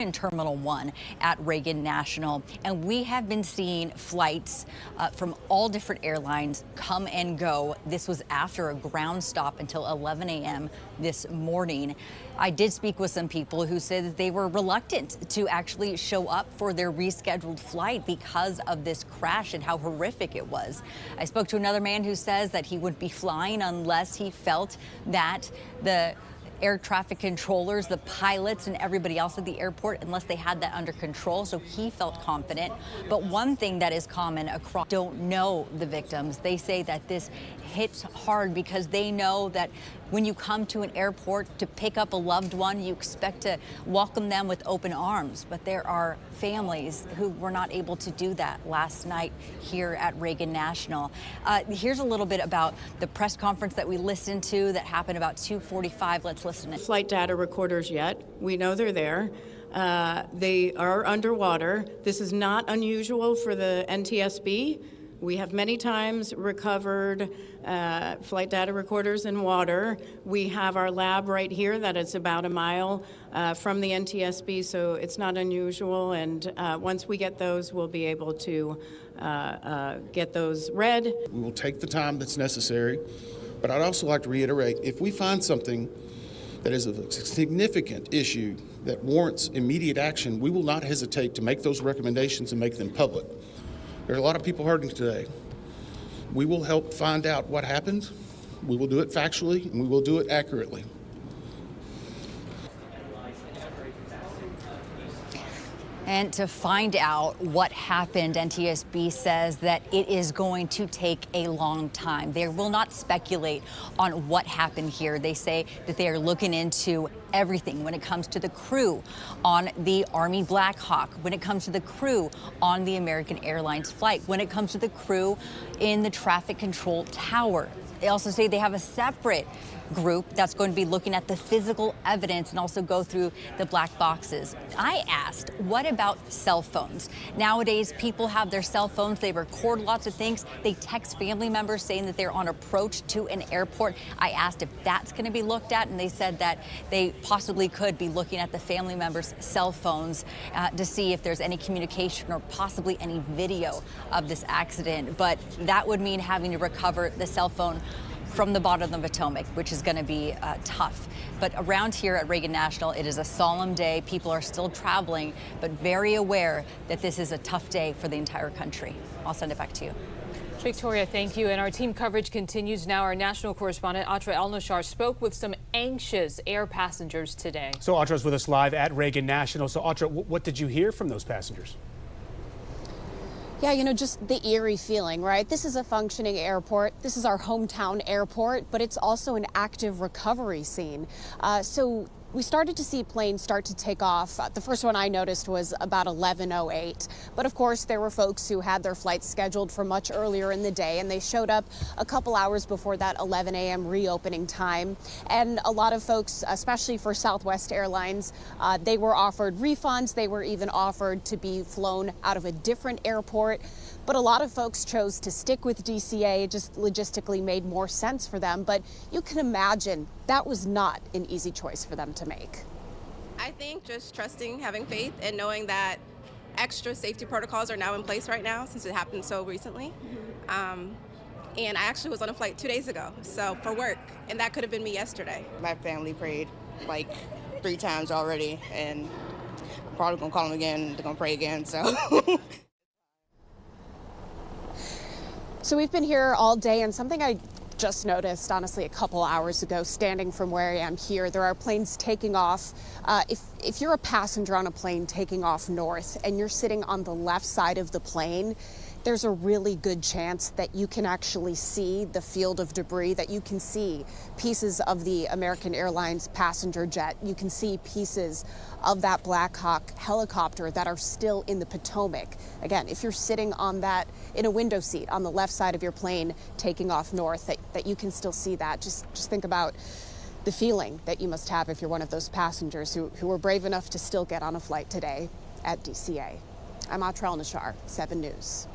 In Terminal 1 at Reagan National, and we have been seeing flights from all different airlines come and go. This was after a ground stop until 11 a.m. this morning. I did speak with some people who said that they were reluctant to actually show up for their rescheduled flight because of this crash and how horrific it was. I spoke to another man who says that he wouldn't be flying unless he felt that the air traffic controllers, the pilots, and everybody else at the airport, unless they had that under control. So he felt confident. But one thing that is common across don't know the victims. They say that this hits hard because they know that when you come to an airport to pick up a loved one, you expect to welcome them with open arms. But there are families who were not able to do that last night here at Reagan National. Here's a little bit about the press conference that we listened to that happened about 2:45. Let's listen. Flight data recorders yet. We know they're there. They are underwater. This is not unusual for the NTSB. We have many times recovered flight data recorders in water. We have our lab right here that is about a mile from the NTSB, so it's not unusual. And once we get those, we'll be able to get those read. We will take the time that's necessary, but I'd also like to reiterate, if we find something that is a significant issue that warrants immediate action, we will not hesitate to make those recommendations and make them public. There are a lot of people hurting today. We will help find out what happened. We will do it factually, and we will do it accurately. And to find out what happened, NTSB says that it is going to take a long time. They will not speculate on what happened here. They say that they are looking into everything when it comes to the crew on the Army Black Hawk, when it comes to the crew on the American Airlines flight, when it comes to the crew in the traffic control tower. They also say they have a separate group that's going to be looking at the physical evidence and also go through the black boxes. I asked, what about cell phones? Nowadays, people have their cell phones. They record lots of things. They text family members saying that they're on approach to an airport. I asked if that's going to be looked at, and they said that they possibly could be looking at the family members' cell phones to see if there's any communication or possibly any video of this accident. But that would mean having to recover the cell phone from the bottom of the Potomac, which is going to be tough. But around here at Reagan National, it is a solemn day. People are still traveling, but very aware that this is a tough day for the entire country. I'll send it back to you. Victoria, thank you. And our team coverage continues now. Our national correspondent, Atra El-Nashar, spoke with some anxious air passengers today. So Atra's with us live at Reagan National. So Atra, what did you hear from those passengers? Yeah, you know, just the eerie feeling, right? This is a functioning airport. This is our hometown airport, but it's also an active recovery scene. So we started to see planes start to take off. The first one I noticed was about 11:08. But of course, there were folks who had their flights scheduled for much earlier in the day, and they showed up a couple hours before that 11 a.m. reopening time. And a lot of folks, especially for Southwest Airlines, they were offered refunds. They were even offered to be flown out of a different airport. But a lot of folks chose to stick with DCA. It just logistically made more sense for them. But you can imagine that was not an easy choice for them to make. I think just trusting, having faith, and knowing that extra safety protocols are now in place right now since it happened so recently. And I actually was on a flight 2 days ago, so for work, and that could have been me yesterday. My family prayed like 3 times already, and I'm probably gonna call them again. They're gonna pray again, so. So we've been here all day, and something I just noticed, honestly, a couple hours ago, standing from where I am here, there are planes taking off. If you're a passenger on a plane taking off north and you're sitting on the left side of the plane, there's a really good chance that you can actually see the field of debris, that you can see pieces of the American Airlines passenger jet. You can see pieces of that Black Hawk helicopter that are still in the Potomac. Again, if you're sitting on that in a window seat on the left side of your plane taking off north, that you can still see that. Just think about the feeling that you must have if you're one of those passengers who were brave enough to still get on a flight today at DCA. I'm Atra El-Nashar, 7 News.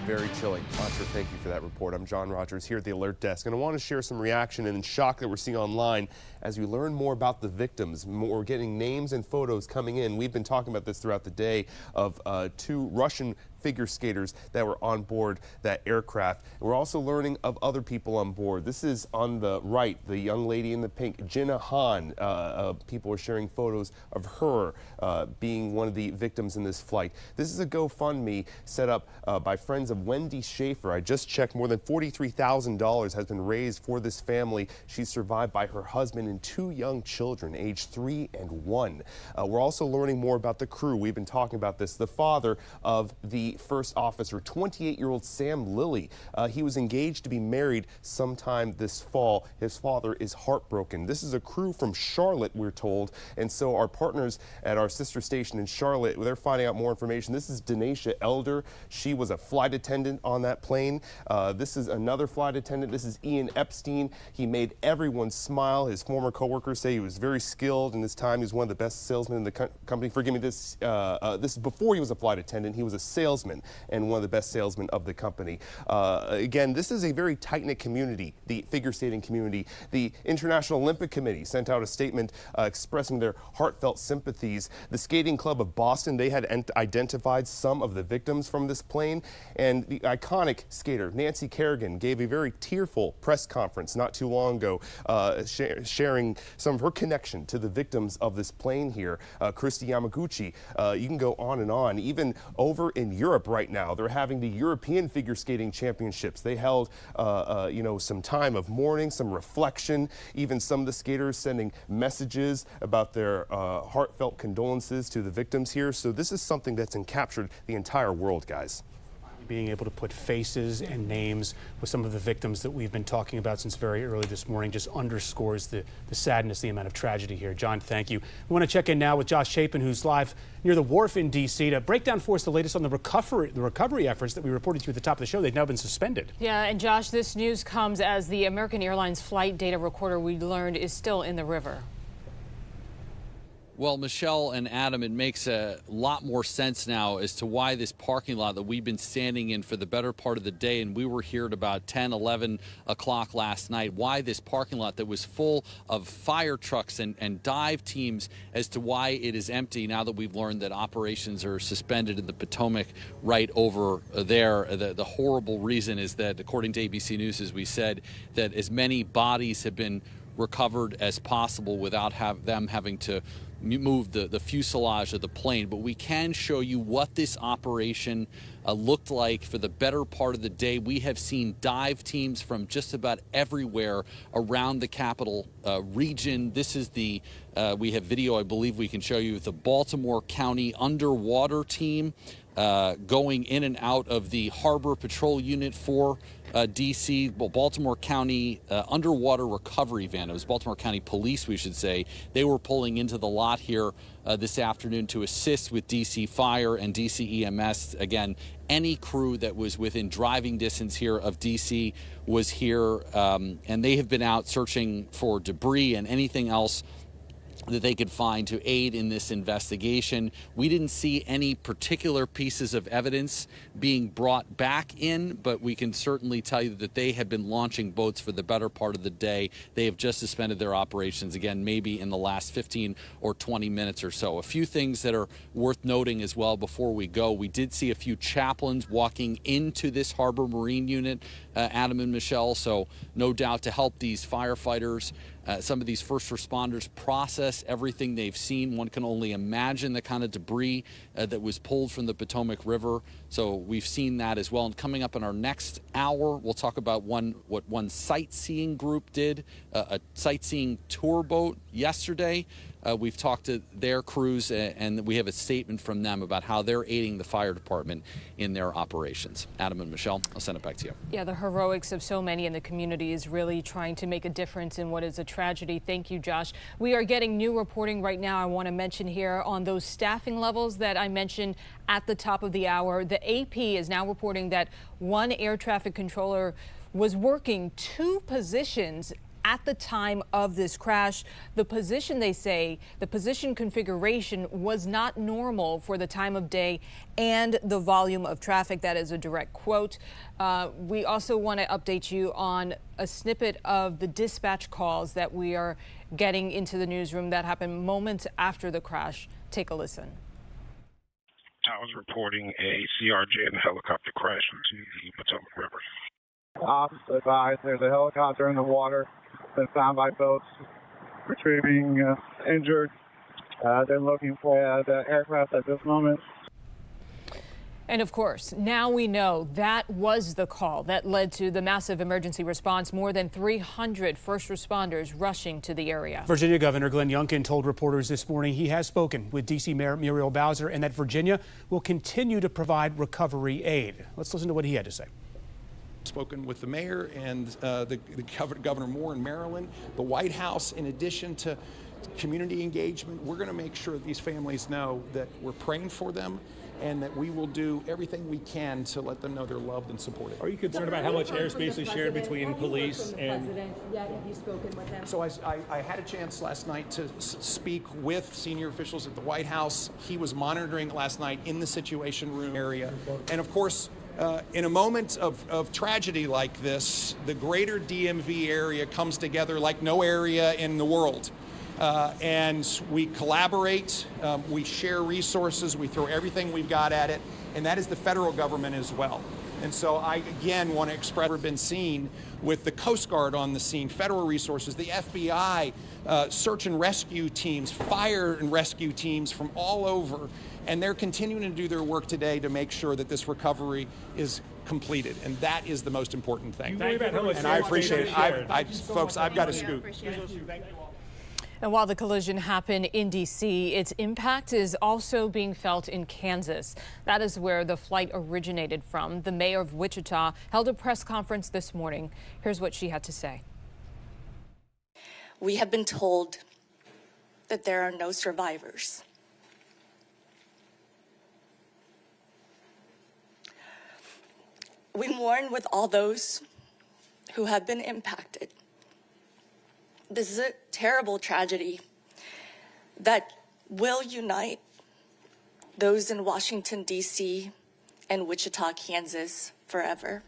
Very chilling. Audra, thank you for that report. I'm John Rogers here at the Alert Desk, and I want to share some reaction and shock that we're seeing online as we learn more about the victims. We're getting names and photos coming in. We've been talking about this throughout the day of 2 Russian figure skaters that were on board that aircraft. We're also learning of other people on board. This is on the right, the young lady in the pink, Jinna Han. People are sharing photos of her being one of the victims in this flight. This is a GoFundMe set up by friends of Wendy Schaefer. I just checked, more than $43,000 has been raised for this family. She's survived by her husband and 2 young children, aged 3 and 1. We're also learning more about the crew. We've been talking about this. The father of the first officer, 28-year-old Sam Lilly. He was engaged to be married sometime this fall. His father is heartbroken. This is a crew from Charlotte, we're told, and so our partners at our sister station in Charlotte, they're finding out more information. This is Denacia Elder. She was a flight attendant on that plane. This is another flight attendant. This is Ian Epstein. He made everyone smile. His former coworkers say he was very skilled in his time. He was one of the best salesmen in the company. Forgive me, this is before he was a flight attendant. He was a salesman and one of the best salesmen of the company. Again, this is a very tight-knit community, the figure skating community. The International Olympic Committee sent out a statement expressing their heartfelt sympathies. The Skating Club of Boston, they had identified some of the victims from this plane, and the iconic skater Nancy Kerrigan gave a very tearful press conference not too long ago, sharing some of her connection to the victims of this plane here. Christy Yamaguchi, you can go on and on. Even over in Europe right now, they're having the European Figure Skating Championships. They held, some time of mourning, some reflection, even some of the skaters sending messages about their heartfelt condolences to the victims here. So this is something that's captured the entire world, guys. Being able to put faces and names with some of the victims that we've been talking about since very early this morning just underscores the sadness, the amount of tragedy here. John, thank you. We want to check in now with Josh Chapin, who's live near the wharf in D.C. to break down for us the latest on the recovery efforts that we reported to you at the top of the show. They've now been suspended. Yeah, and Josh, this news comes as the American Airlines flight data recorder we learned is still in the river. Well, Michelle and Adam, it makes a lot more sense now as to why this parking lot that we've been standing in for the better part of the day, and we were here at about 10, 11 o'clock last night, why this parking lot that was full of fire trucks and dive teams, as to why it is empty now that we've learned that operations are suspended in the Potomac right over there. The horrible reason is that, according to ABC News, as we said, that as many bodies have been recovered as possible without them having to move the fuselage of the plane. But we can show you what this operation looked like for the better part of the day. We have seen dive teams from just about everywhere around the capital region. This is we have video, I believe we can show you, the Baltimore County underwater team going in and out of the Harbor Patrol Unit for D.C., Baltimore County underwater recovery van. It was Baltimore County Police, we should say. They were pulling into the lot here this afternoon to assist with D.C. Fire and D.C. EMS. Again, any crew that was within driving distance here of D.C. was here, and they have been out searching for debris and anything else that they could find to aid in this investigation. We didn't see any particular pieces of evidence being brought back in, but we can certainly tell you that they have been launching boats for the better part of the day. They have just suspended their operations again, maybe in the last 15 or 20 minutes or so. A few things that are worth noting as well before we go. We did see a few chaplains walking into this Harbor Marine unit, Adam and Michelle, so no doubt to help these firefighters, some of these first responders process everything they've seen. One can only imagine the kind of debris that was pulled from the Potomac River. So we've seen that as well. And coming up in our next hour, we'll talk about what one sightseeing group did, a sightseeing tour boat yesterday. We've talked to their crews, and we have a statement from them about how they're aiding the fire department in their operations. Adam and Michelle, I'll send it back to you. Yeah, the heroics of so many in the community is really trying to make a difference in what is a tragedy. Thank you, Josh. We are getting new reporting right now. I want to mention here on those staffing levels that I mentioned at the top of the hour. The AP is now reporting that one air traffic controller was working 2 positions at the time of this crash, the position, they say, the position configuration was not normal for the time of day and the volume of traffic. That is a direct quote. We also want to update you on a snippet of the dispatch calls that we are getting into the newsroom that happened moments after the crash. Take a listen. I was reporting a CRJ and helicopter crash into the Potomac River. Officer advised there's a helicopter in the water. Been found by boats retrieving injured. They're looking for the aircraft at this moment. And of course, now we know that was the call that led to the massive emergency response. More than 300 first responders rushing to the area. Virginia Governor Glenn Youngkin told reporters this morning he has spoken with D.C. Mayor Muriel Bowser and that Virginia will continue to provide recovery aid. Let's listen to what he had to say. Spoken with the mayor and the Governor Moore in Maryland, the White House, in addition to community engagement. We're going to make sure that these families know that we're praying for them and that we will do everything we can to let them know they're loved and supported. Are you concerned about how much airspace is shared between police and... Yet have you spoken with him? So I had a chance last night to speak with senior officials at the White House. He was monitoring last night in the Situation Room area. And of course, in a moment of tragedy like this, the greater DMV area comes together like no area in the world. And we collaborate, we share resources, we throw everything we've got at it, and that is the federal government as well. And so I, again, want to express we've been seen with the Coast Guard on the scene, federal resources, the FBI, search and rescue teams, fire and rescue teams from all over, and they're continuing to do their work today to make sure that this recovery is completed, and that is the most important thing. And I appreciate it. Folks, I've got a scoop. And while the collision happened in D.C., its impact is also being felt in Kansas. That is where the flight originated from. The mayor of Wichita held a press conference this morning. Here's what she had to say. We have been told that there are no survivors. We mourn with all those who have been impacted. This is a terrible tragedy that will unite those in Washington, D.C. and Wichita, Kansas forever.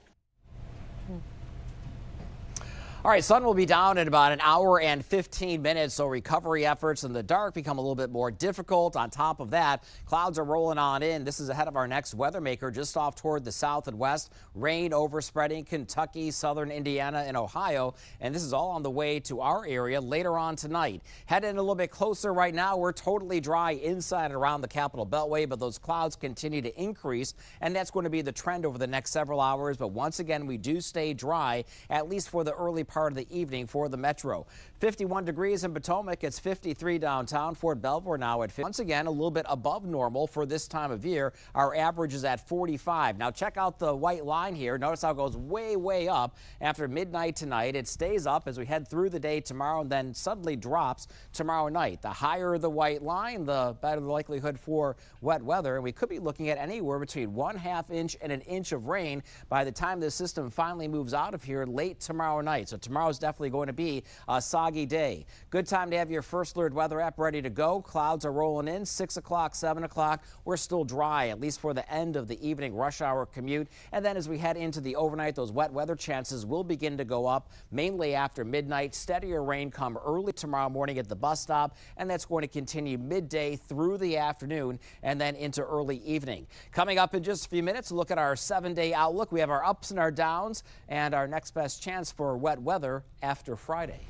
All right, sun will be down in about an hour and 15 minutes, so recovery efforts in the dark become a little bit more difficult. On top of that, clouds are rolling on in. This is ahead of our next weather maker just off toward the south and west. Rain overspreading Kentucky, southern Indiana, and Ohio, and this is all on the way to our area later on tonight. Heading a little bit closer right now, we're totally dry inside and around the Capitol Beltway, but those clouds continue to increase, and that's going to be the trend over the next several hours. But once again, we do stay dry, at least for the early part of the evening for the metro. 51 degrees in Potomac. It's 53 downtown. Fort Belvoir now at 50. Once again, a little bit above normal for this time of year. Our average is at 45. Now check out the white line here. Notice how it goes way, way up after midnight tonight. It stays up as we head through the day tomorrow and then suddenly drops tomorrow night. The higher the white line, the better the likelihood for wet weather. And we could be looking at anywhere between 1/2 inch and 1 inch of rain by the time the system finally moves out of here late tomorrow night. So tomorrow is definitely going to be a soggy day. Good time to have your First Alert weather app ready to go. Clouds are rolling in 6 o'clock, 7 o'clock. We're still dry, at least for the end of the evening rush hour commute. And then as we head into the overnight, those wet weather chances will begin to go up, mainly after midnight. Steadier rain come early tomorrow morning at the bus stop, and that's going to continue midday through the afternoon and then into early evening. Coming up in just a few minutes, look at our 7-day outlook. We have our ups and our downs and our next best chance for wet weather after Friday.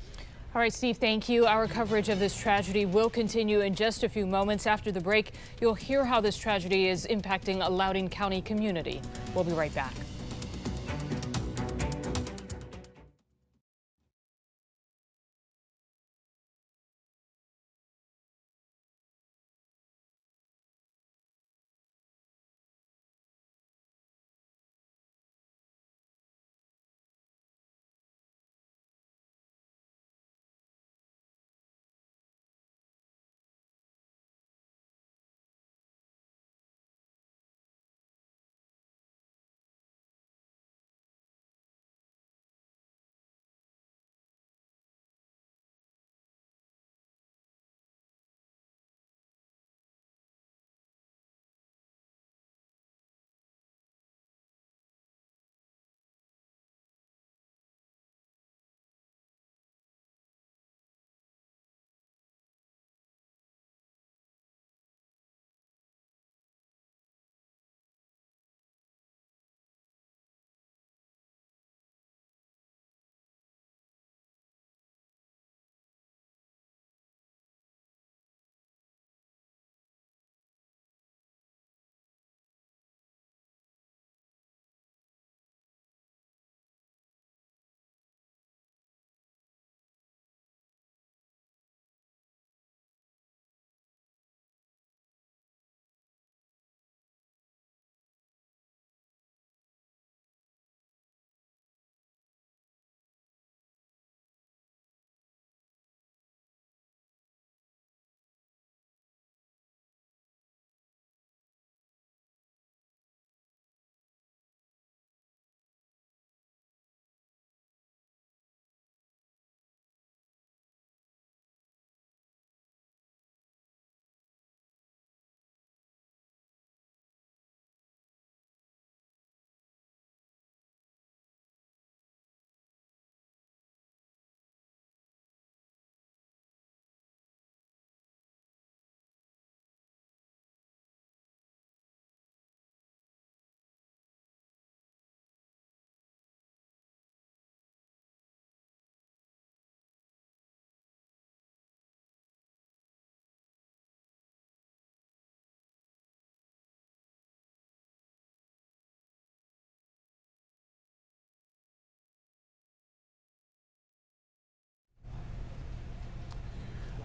All right, Steve, thank you. Our coverage of this tragedy will continue in just a few moments. After the break, you'll hear how this tragedy is impacting a Loudoun County community. We'll be right back.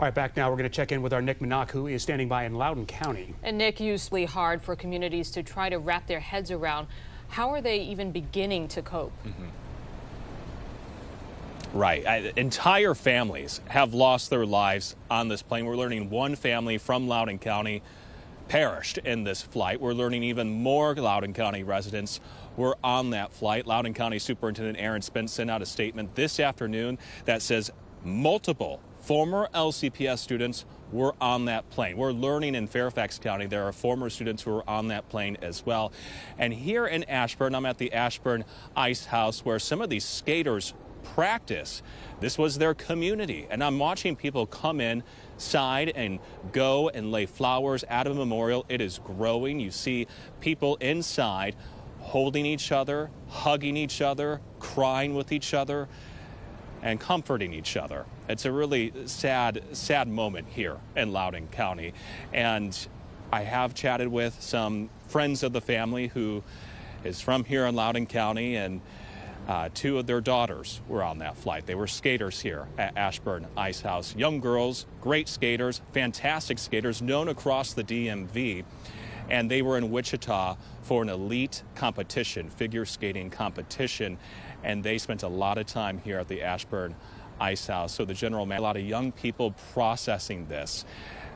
All right, back now, we're going to check in with our Nick Minock, who is standing by in Loudoun County. And Nick, usually hard for communities to try to wrap their heads around. How are they even beginning to cope? Right. Entire families have lost their lives on this plane. We're learning one family from Loudoun County perished in this flight. We're learning even more Loudoun County residents were on that flight. Loudoun County Superintendent Aaron Spence sent out a statement this afternoon that says multiple former LCPS students were on that plane. We're learning in Fairfax County there are former students who were on that plane as well. And here in Ashburn, I'm at the Ashburn Ice House where some of these skaters practice. This was their community, and I'm watching people come inside and go and lay flowers at a memorial. It is growing. You see people inside holding each other, hugging each other, crying with each other, and comforting each other. It's a really sad moment here in Loudoun County. And I have chatted with some friends of the family who is from here in Loudoun County, and two of their daughters were on that flight. They were skaters here at Ashburn Ice House. Young girls, great skaters, fantastic skaters, known across the DMV. And they were in Wichita for an elite competition, figure skating competition. And they spent a lot of time here at the Ashburn Ice House. So the general manager, a lot of young people processing this.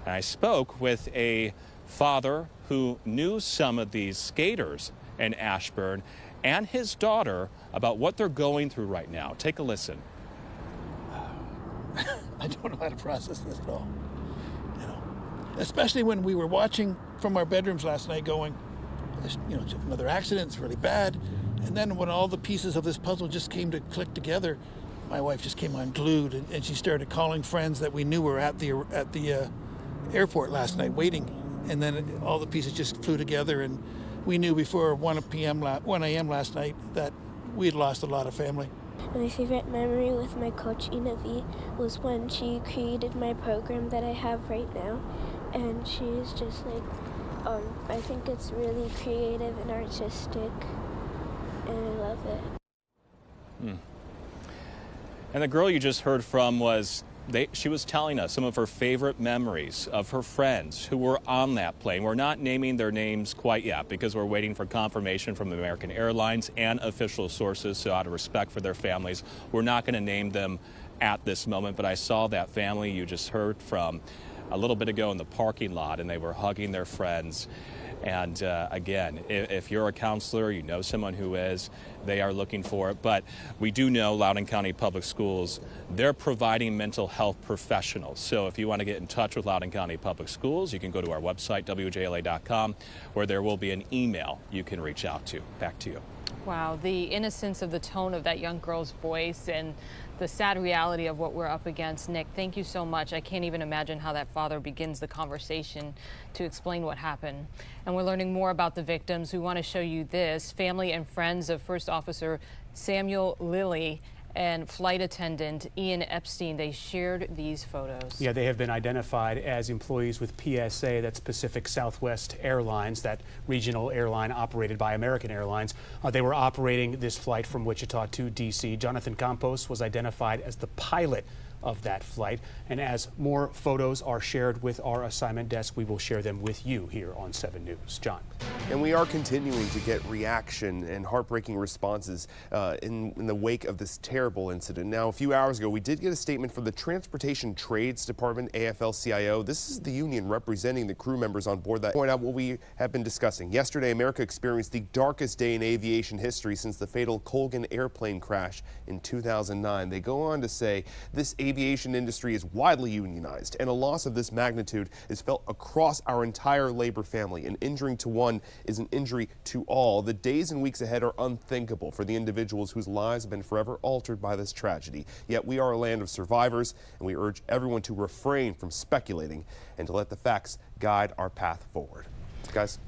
And I spoke with a father who knew some of these skaters in Ashburn and his daughter about what they're going through right now. Take a listen. I don't know how to process this at all. You know, especially when we were watching from our bedrooms last night going, you know, another accident, it's really bad. And then when all the pieces of this puzzle just came to click together, my wife just came unglued, and she started calling friends that we knew were at the airport last night waiting. And then all the pieces just flew together, and we knew before 1 a.m. last night that we had lost a lot of family. My favorite memory with my coach, Ina V, was when she created my program that I have right now. And she's just like, I think it's really creative and artistic, and I love it. And the girl you just heard from she was telling us some of her favorite memories of her friends who were on that plane. We're not naming their names quite yet because we're waiting for confirmation from American Airlines and official sources. So out of respect for their families, we're not going to name them at this moment. But I saw that family you just heard from a little bit ago in the parking lot, and they were hugging their friends. And again, if you're a counselor, you know someone who is, they are looking for it. But we do know Loudoun County Public Schools, they're providing mental health professionals. So if you want to get in touch with Loudoun County Public Schools, you can go to our website, WJLA.com, where there will be an email you can reach out to. Back to you. Wow, the innocence of the tone of that young girl's voice and the sad reality of what we're up against. Nick, thank you so much. I can't even imagine how that father begins the conversation to explain what happened. And we're learning more about the victims. We want to show you this. Family and friends of First Officer Samuel Lilly and flight attendant Ian Epstein, they shared these photos. Yeah, they have been identified as employees with PSA, that's Pacific Southwest Airlines, that regional airline operated by American Airlines. They were operating this flight from Wichita to D.C. Jonathan Campos was identified as the pilot of that flight. And as more photos are shared with our assignment desk, we will share them with you here on 7 News. John. And we are continuing to get reaction and heartbreaking responses in the wake of this terrible incident. Now, a few hours ago, we did get a statement from the Transportation Trades Department, AFL-CIO. This is the union representing the crew members on board that point out what we have been discussing. Yesterday, America experienced the darkest day in aviation history since the fatal Colgan airplane crash in 2009. They go on to say this aviation industry is widely unionized, and a loss of this magnitude is felt across our entire labor family. An injury to one is an injury to all. The days and weeks ahead are unthinkable for the individuals whose lives have been forever altered by this tragedy. Yet we are a land of survivors, and we urge everyone to refrain from speculating and to let the facts guide our path forward. Guys.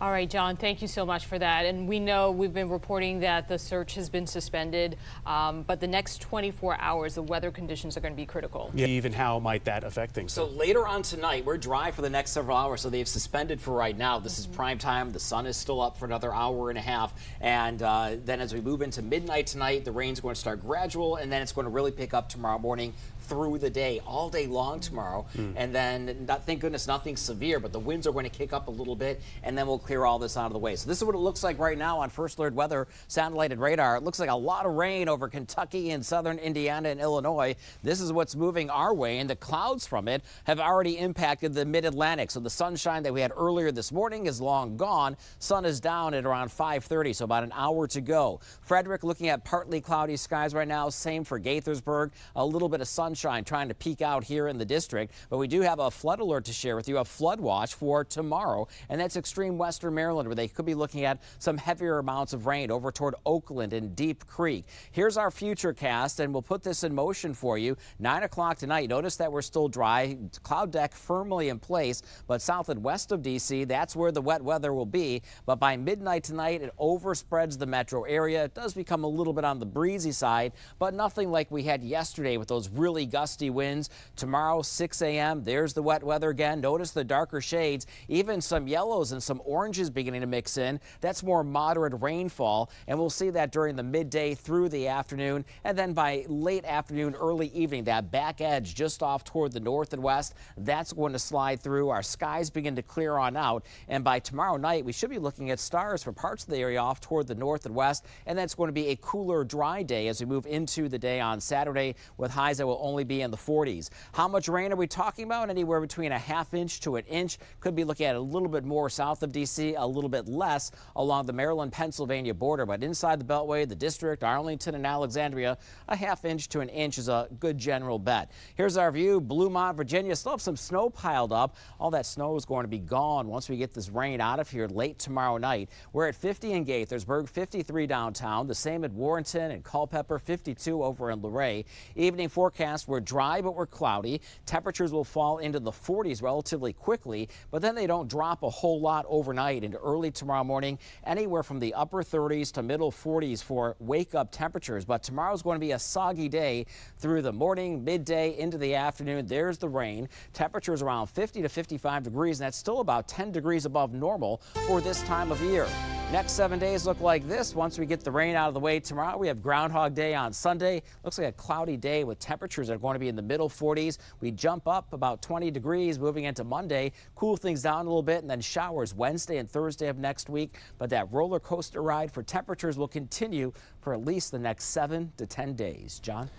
All right, John, thank you so much for that. And we know we've been reporting that the search has been suspended, but the next 24 hours, the weather conditions are going to be critical. Yeah, even how might that affect things? So later on tonight, we're dry for the next several hours, so they've suspended for right now. This is prime time. The sun is still up for another hour and a half. And then as we move into midnight tonight, the rain's going to start gradual, and then it's going to really pick up tomorrow morning through the day, all day long tomorrow. And then, thank goodness, nothing severe, but the winds are going to kick up a little bit, and then we'll clear all this out of the way. So this is what it looks like right now on First Alert Weather satellite and radar. It looks like a lot of rain over Kentucky and southern Indiana and Illinois. This is what's moving our way, and the clouds from it have already impacted the mid-Atlantic. So the sunshine that we had earlier this morning is long gone. Sun is down at around 5:30, so about an hour to go. Frederick looking at partly cloudy skies right now. Same for Gaithersburg. A little bit of sunshine trying to peek out here in the district. But we do have a flood alert to share with you, a flood watch for tomorrow. And that's extreme western Maryland, where they could be looking at some heavier amounts of rain over toward Oakland and Deep Creek. Here's our future cast, and we'll put this in motion for you. 9 o'clock tonight. Notice that we're still dry. Cloud deck firmly in place. But south and west of D.C., that's where the wet weather will be. But by midnight tonight, it overspreads the metro area. It does become a little bit on the breezy side, but nothing like we had yesterday with those really gusty winds. Tomorrow, 6 a.m., there's the wet weather again. Notice the darker shades, even some yellows and some oranges beginning to mix in. That's more moderate rainfall, and we'll see that during the midday through the afternoon. And then by late afternoon, early evening, that back edge just off toward the north and west, that's going to slide through. Our skies begin to clear on out, and by tomorrow night, we should be looking at stars for parts of the area off toward the north and west, and that's going to be a cooler, dry day as we move into the day on Saturday with highs that will only be in the 40s. How much rain are we talking about? Anywhere between a ½ inch to an inch. Could be looking at a little bit more south of D.C., a little bit less along the Maryland-Pennsylvania border, but inside the Beltway, the district, Arlington and Alexandria, a ½ inch to an inch is a good general bet. Here's our view. Bluemont, Virginia, still have some snow piled up. All that snow is going to be gone once we get this rain out of here late tomorrow night. We're at 50 in Gaithersburg, 53 downtown, the same at Warrenton and Culpeper, 52 over in Luray. Evening forecast, we're dry, but we're cloudy. Temperatures will fall into the 40s relatively quickly, but then they don't drop a whole lot overnight into early tomorrow morning, anywhere from the upper 30s to middle 40s for wake-up temperatures. But tomorrow's going to be a soggy day through the morning, midday, into the afternoon. There's the rain. Temperatures around 50 to 55 degrees, and that's still about 10 degrees above normal for this time of year. Next 7 days look like this. Once we get the rain out of the way tomorrow, we have Groundhog Day on Sunday. Looks like a cloudy day with temperatures that are going to be in the middle 40s. We jump up about 20 degrees moving into Monday, cool things down a little bit, and then showers Wednesday and Thursday of next week. But that roller coaster ride for temperatures will continue for at least the next 7 to 10 days. John?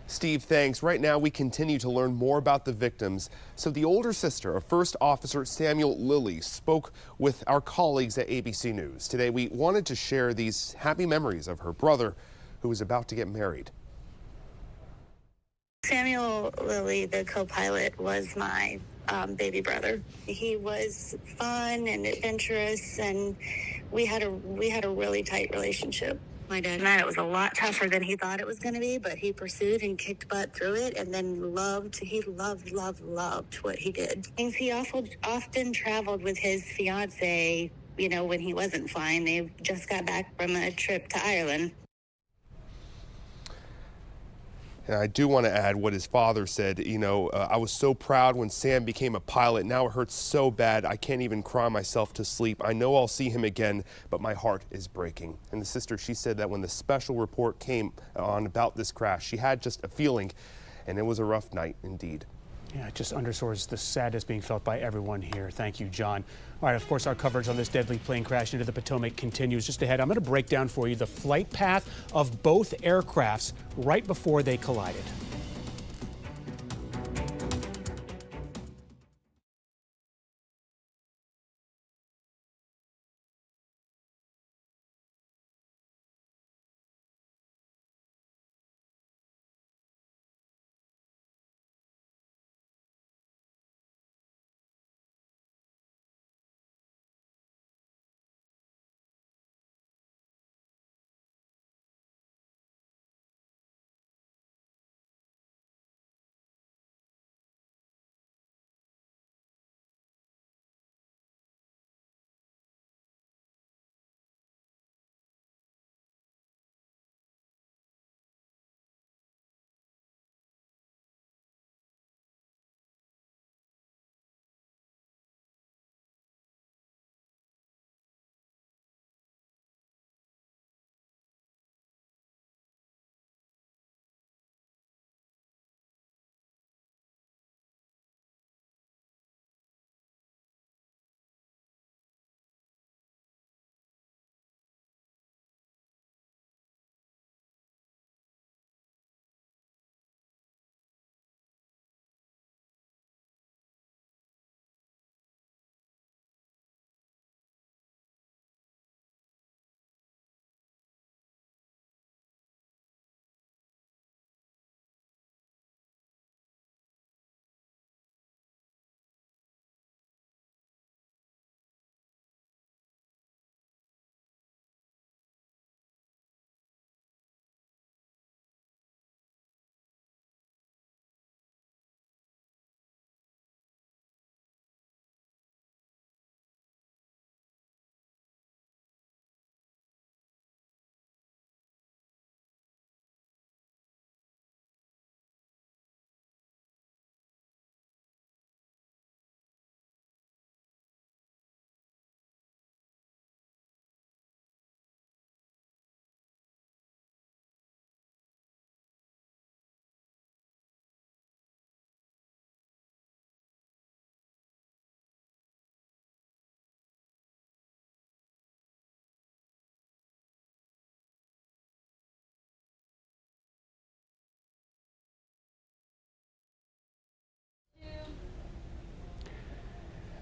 Steve, thanks. Right now, we continue to learn more about the victims. So the older sister of First Officer Samuel Lilly spoke with our colleagues at ABC News. Today, we wanted to share these happy memories of her brother who was about to get married. Samuel Lilly, the co-pilot, was my baby brother. He was fun and adventurous, and we had a really tight relationship. My dad and I, it was a lot tougher than he thought it was going to be, but he pursued and kicked butt through it, and then he loved what he did. He often traveled with his fiance, when he wasn't flying. They just got back from a trip to Ireland. And I do want to add what his father said. I was so proud when Sam became a pilot. Now it hurts so bad I can't even cry myself to sleep. I know I'll see him again, but my heart is breaking. And the sister, she said that when the special report came on about this crash, she had just a feeling, and it was a rough night indeed. Yeah, it just underscores the sadness being felt by everyone here. Thank you, John. All right, of course, our coverage on this deadly plane crash into the Potomac continues. Just ahead, I'm going to break down for you the flight path of both aircrafts right before they collided.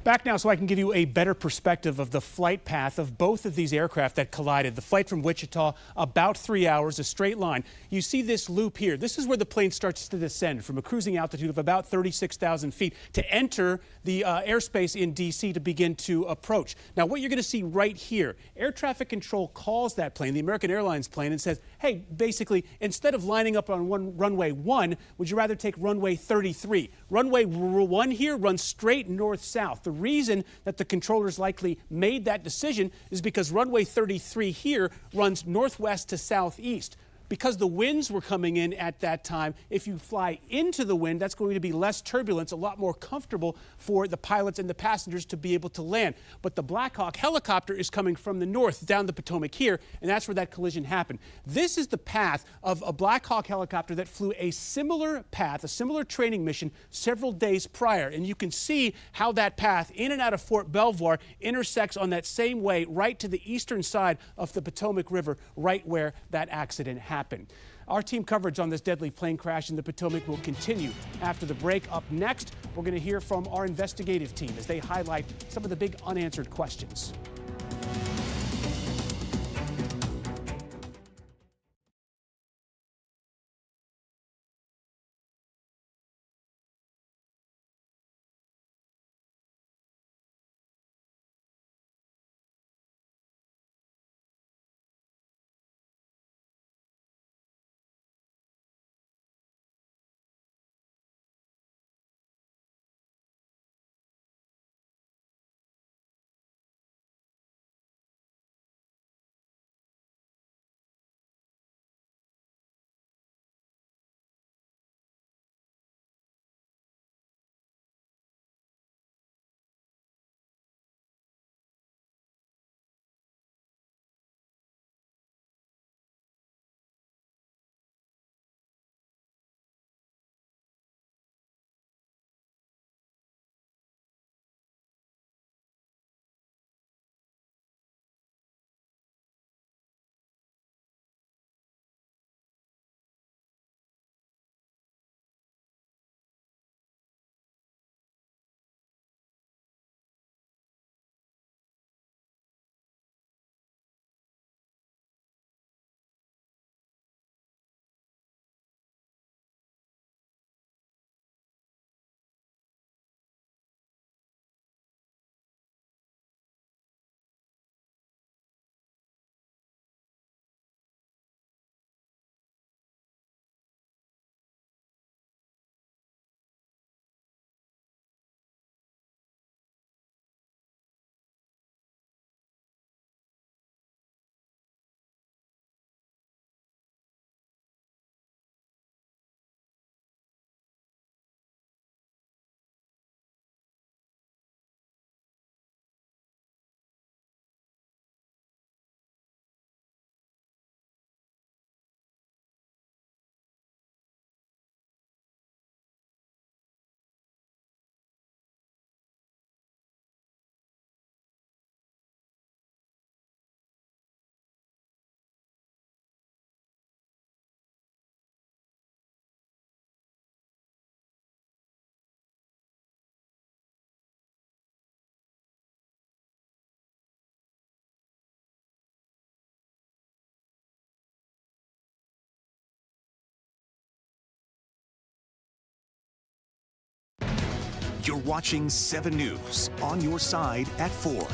Back now so I can give you a better perspective of the flight path of both of these aircraft that collided. The flight from Wichita, about 3 hours, a straight line. You see this loop here. This is where the plane starts to descend from a cruising altitude of about 36,000 feet to enter the airspace in D.C. to begin to approach. Now, what you're going to see right here, air traffic control calls that plane, the American Airlines plane, and says, hey, basically, instead of lining up on runway 1, would you rather take runway 33? Runway 1 here runs straight north-south. The reason that the controllers likely made that decision is because runway 33 here runs northwest to southeast. Because the winds were coming in at that time, if you fly into the wind, that's going to be less turbulence, a lot more comfortable for the pilots and the passengers to be able to land. But the Black Hawk helicopter is coming from the north down the Potomac here, and that's where that collision happened. This is the path of a Black Hawk helicopter that flew a similar path, a similar training mission several days prior. And you can see how that path in and out of Fort Belvoir intersects on that same way right to the eastern side of the Potomac River, right where that accident happened. Our team coverage on this deadly plane crash in the Potomac will continue after the break. Up next, we're going to hear from our investigative team as they highlight some of the big unanswered questions. You're watching 7 News, on your side at 4.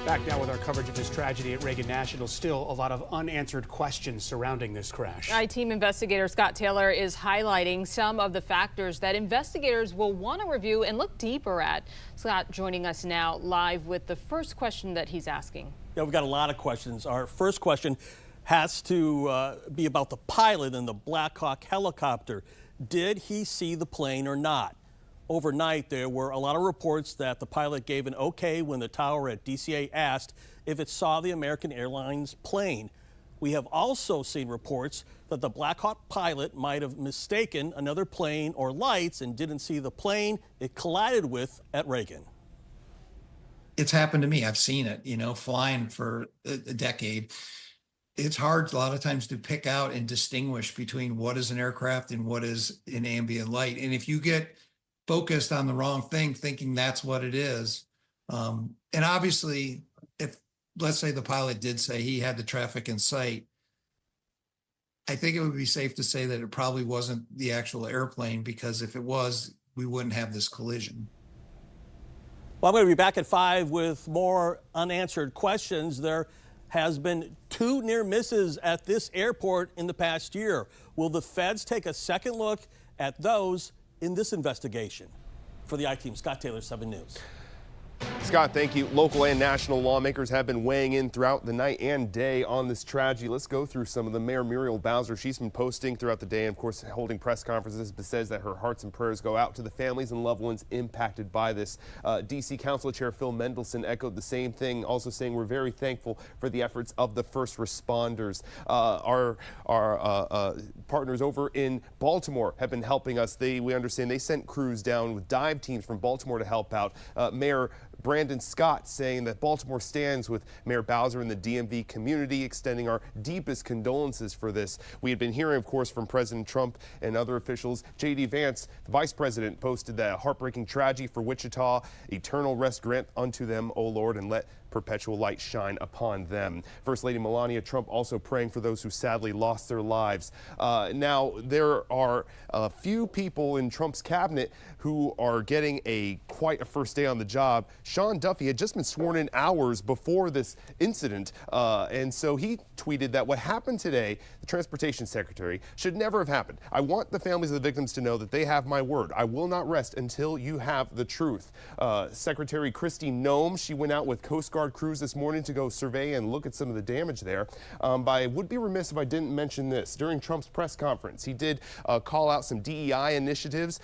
Back now with our coverage of this tragedy at Reagan National. Still a lot of unanswered questions surrounding this crash. I-Team investigator Scott Taylor is highlighting some of the factors that investigators will want to review and look deeper at. Scott joining us now live with the first question that he's asking. Yeah, we've got a lot of questions. Our first question has to be about the pilot in the Black Hawk helicopter. Did he see the plane or not? Overnight, there were a lot of reports that the pilot gave an okay when the tower at DCA asked if it saw the American Airlines plane. We have also seen reports that the Black Hawk pilot might have mistaken another plane or lights and didn't see the plane it collided with at Reagan. It's happened to me. I've seen it, flying for a decade. It's hard a lot of times to pick out and distinguish between what is an aircraft and what is an ambient light. And if you get focused on the wrong thing, thinking that's what it is. And obviously, if let's say the pilot did say he had the traffic in sight, I think it would be safe to say that it probably wasn't the actual airplane, because if it was, we wouldn't have this collision. Well, I'm going to be back at 5 with more unanswered questions. There has been 2 near misses at this airport in the past year. Will the feds take a second look at those in this investigation? For the I-Team, Scott Taylor, 7 News. Scott, thank you. Local and national lawmakers have been weighing in throughout the night and day on this tragedy. Let's go through some of them. Mayor Muriel Bowser, she's been posting throughout the day and, of course, holding press conferences, but says that her hearts and prayers go out to the families and loved ones impacted by this. DC Council Chair Phil Mendelson echoed the same thing, also saying we're very thankful for the efforts of the first responders. Our partners over in Baltimore have been helping us. We understand they sent crews down with dive teams from Baltimore to help out. Mayor Brandon Scott saying that Baltimore stands with Mayor Bowser and the DMV community, extending our deepest condolences for this. We had been hearing, of course, from President Trump and other officials. J.D. Vance, the vice president, posted that heartbreaking tragedy for Wichita. Eternal rest grant unto them, O Lord, and let perpetual light shine upon them. First Lady Melania Trump also praying for those who sadly lost their lives. Now, there are a few people in Trump's cabinet who are getting quite a first day on the job. Sean Duffy had just been sworn in hours before this incident, and so he tweeted that what happened today, the transportation secretary, should never have happened. I want the families of the victims to know that they have my word. I will not rest until you have the truth. Secretary Kristi Noem, she went out with Coast Guard crews this morning to go survey and look at some of the damage there. But I would be remiss if I didn't mention this. During Trump's press conference, he did call out some DEI initiatives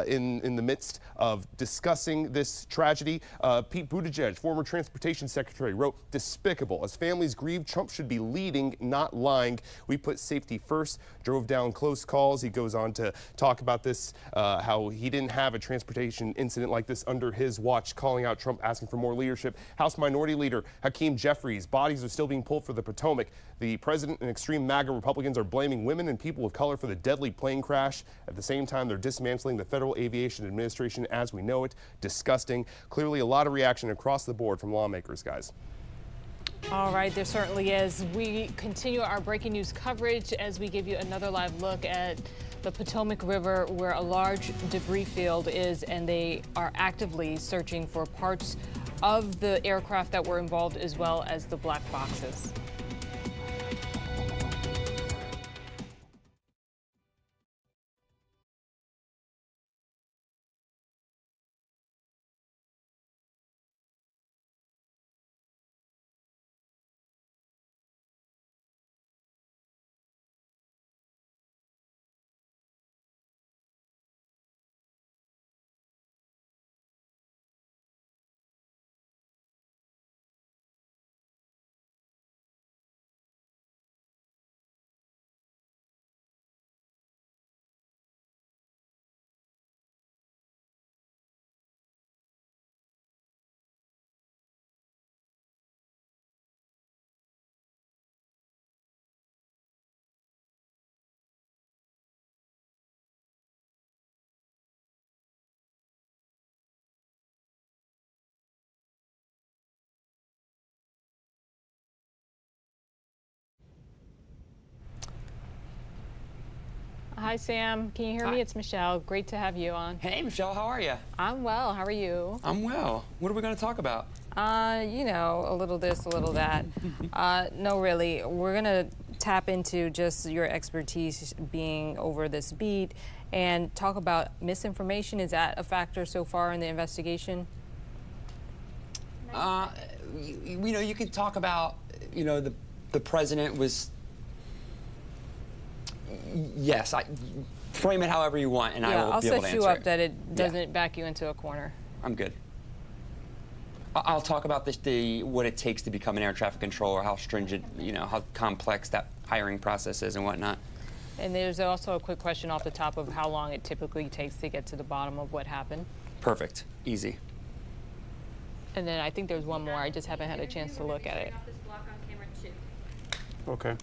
in the midst of discussing this tragedy. Pete Buttigieg, former transportation secretary, wrote, "Despicable. As families grieve, Trump should be leading, not lying. We put safety first, drove down close calls." He goes on to talk about this, how he didn't have a transportation incident like this under his watch, calling out Trump, asking for more leadership. House Minority Leader Hakeem Jeffries, bodies are still being pulled for the Potomac. The president and extreme MAGA Republicans are blaming women and people of color for the deadly plane crash. At the same time, they're dismantling the Federal Aviation Administration as we know it. Disgusting. Clearly a lot of reaction across the board from lawmakers, guys. All right, there certainly is. We continue our breaking news coverage as we give you another live look at the Potomac River, where a large debris field is, and they are actively searching for parts of the aircraft that were involved, as well as the black boxes. Hi, Sam. Can you hear me? It's Michelle. Great to have you on. Hey, Michelle. How are you? I'm well. How are you? I'm well. What are we going to talk about? You know, a little this, a little that. No, really. We're going to tap into just your expertise being over this beat and talk about misinformation. Is that a factor so far in the investigation? You know, you can talk about, you know, the president was. Yes, frame it however you want, and I will be able to answer it. I'll set you up that it doesn't back you into a corner. I'm good. I'll talk about what it takes to become an air traffic controller, how stringent, you know, how complex that hiring process is and whatnot. And there's also a quick question off the top of how long it typically takes to get to the bottom of what happened. Perfect. Easy. And then I think there's one more. I just haven't had a chance to look at it. Okay.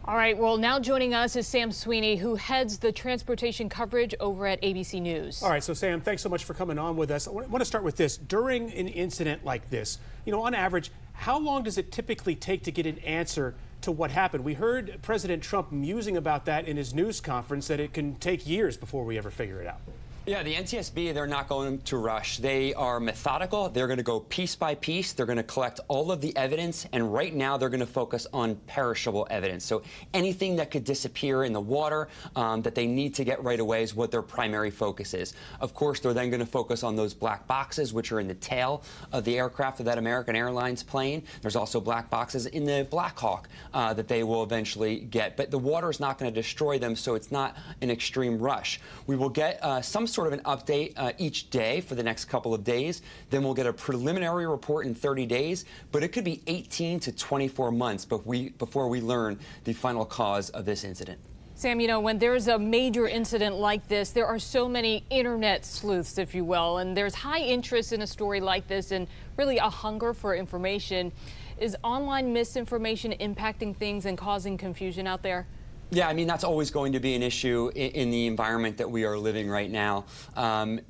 All right, well, now joining us is Sam Sweeney, who heads the transportation coverage over at ABC News. All right, so Sam, thanks so much for coming on with us. I want to start with this. During an incident like this, on average, how long does it typically take to get an answer to what happened? We heard President Trump musing about that in his news conference, that it can take years before we ever figure it out. Yeah, the NTSB, they're not going to rush. They are methodical. They're going to go piece by piece. They're going to collect all of the evidence. And right now, they're going to focus on perishable evidence. So anything that could disappear in the water that they need to get right away is what their primary focus is. Of course, they're then going to focus on those black boxes, which are in the tail of the aircraft of that American Airlines plane. There's also black boxes in the Black Hawk that they will eventually get. But the water is not going to destroy them, so it's not an extreme rush. We will get some sort of an update each day for the next couple of days. Then we'll get a preliminary report in 30 days, but it could be 18 to 24 months before we learn the final cause of this incident. Sam, when there's a major incident like this, there are so many internet sleuths, if you will, and there's high interest in a story like this and really a hunger for information. Is online misinformation impacting things and causing confusion out there? Yeah, I mean, that's always going to be an issue in the environment that we are living right now. And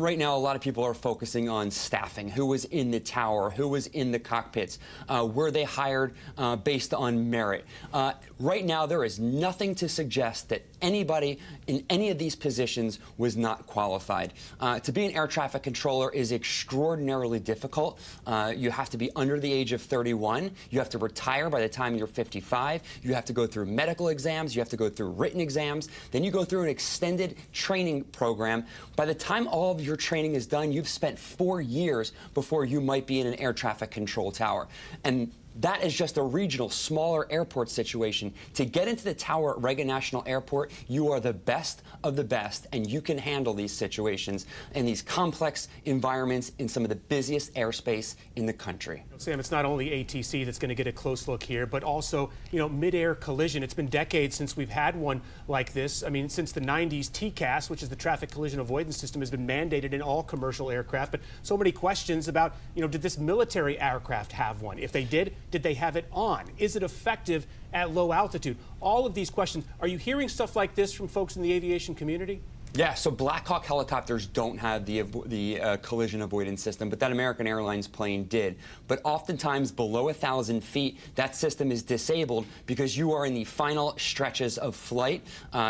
right now, a lot of people are focusing on staffing. Who was in the tower? Who was in the cockpits? Were they hired based on merit? Right now, there is nothing to suggest that anybody in any of these positions was not qualified. To be an air traffic controller is extraordinarily difficult. You have to be under the age of 31. You have to retire by the time you're 55. You have to go through medical exams. You have to go through written exams. Then you go through an extended training program. By the time all of your training is done, you've spent 4 years before you might be in an air traffic control tower. And that is just a regional, smaller airport situation. To get into the tower at Reagan National Airport, you are the best of the best, and you can handle these situations and these complex environments in some of the busiest airspace in the country. Sam, it's not only ATC that's going to get a close look here, but also, mid-air collision. It's been decades since we've had one like this. I mean, since the 90s, TCAS, which is the Traffic Collision Avoidance System, has been mandated in all commercial aircraft. But so many questions about, did this military aircraft have one? If they did they have it on? Is it effective at low altitude? All of these questions. Are you hearing stuff like this from folks in the aviation community? Yeah, so Black Hawk helicopters don't have the collision avoidance system, but that American Airlines plane did. But oftentimes below 1,000 feet, that system is disabled because you are in the final stretches of flight.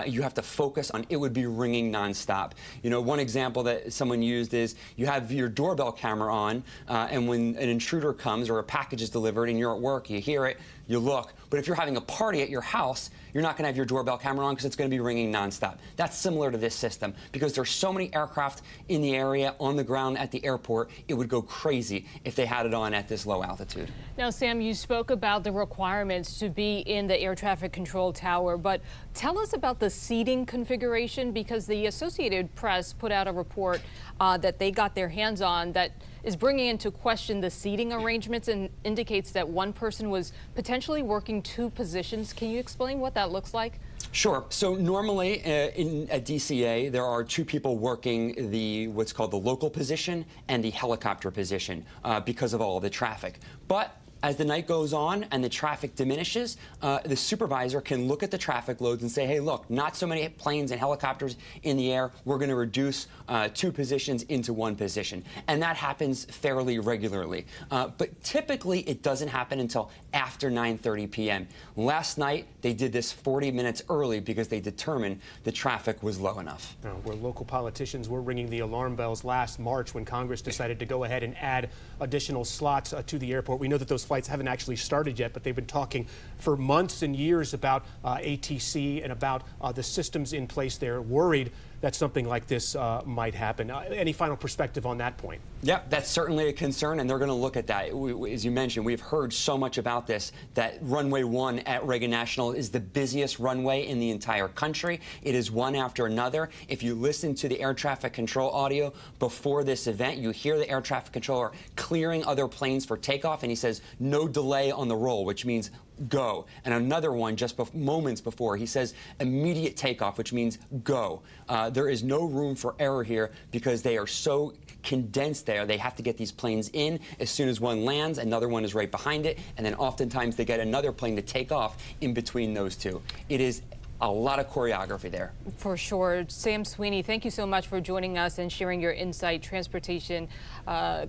You have to focus on it would be ringing nonstop. One example that someone used is you have your doorbell camera on, and when an intruder comes or a package is delivered and you're at work, you hear it, you look. But if you're having a party at your house, you're not going to have your doorbell camera on because it's going to be ringing nonstop. That's similar to this system because there's so many aircraft in the area, on the ground at the airport. It would go crazy if they had it on at this low altitude. Now, Sam, you spoke about the requirements to be in the air traffic control tower, but tell us about the seating configuration because the Associated Press put out a report that they got their hands on that is bringing into question the seating arrangements and indicates that one person was potentially working 2 positions. Can you explain what that looks like? Sure. So normally at DCA, there are 2 people working what's called the local position and the helicopter position because of all the traffic. But as the night goes on and the traffic diminishes, the supervisor can look at the traffic loads and say, hey, look, not so many planes and helicopters in the air. We're going to reduce 2 positions into 1 position. And that happens fairly regularly. But typically, it doesn't happen until after 9:30 p.m. Last night, they did this 40 minutes early because they determined the traffic was low enough. Where local politicians were ringing the alarm bells last March when Congress decided to go ahead and add additional slots to the airport. We know that those flights haven't actually started yet, but they've been talking for months and years about ATC and about the systems in place there, worried that something like this might happen. Any final perspective on that point? Yeah, that's certainly a concern, and they're going to look at that. As you mentioned, we've heard so much about this, that runway 1 at Reagan National is the busiest runway in the entire country. It is one after another. If you listen to the air traffic control audio before this event, you hear the air traffic controller clearing other planes for takeoff, and he says, no delay on the roll, which means go. And another one just moments before, he says immediate takeoff, which means go. There is no room for error here because they are so condensed there. They have to get these planes in. As soon as one lands, another one is right behind it, and then oftentimes they get another plane to take off in between those two. It is a lot of choreography there. For sure. Sam Sweeney, thank you so much for joining us and sharing your insight, transportation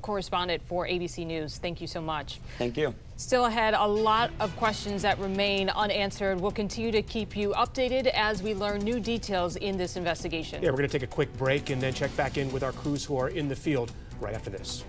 correspondent for ABC News. Thank you so much. Thank you. Still ahead, a lot of questions that remain unanswered. We'll continue to keep you updated as we learn new details in this investigation. Yeah, we're going to take a quick break and then check back in with our crews who are in the field right after this.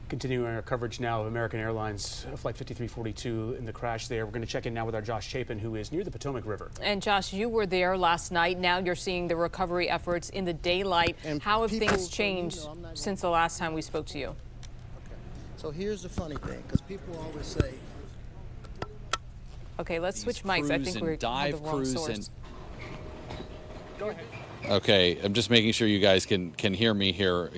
Continuing our coverage now of American Airlines Flight 5342 and the crash there. We're going to check in now with our Josh Chapin, who is near the Potomac River. And Josh, you were there last night. Now you're seeing the recovery efforts in the daylight. And how have things changed since the last time we spoke to you? Okay. So here's the funny thing, because people always say. Okay, let's switch mics. I think we're on the wrong source. Go ahead. Okay, I'm just making sure you guys can hear me here.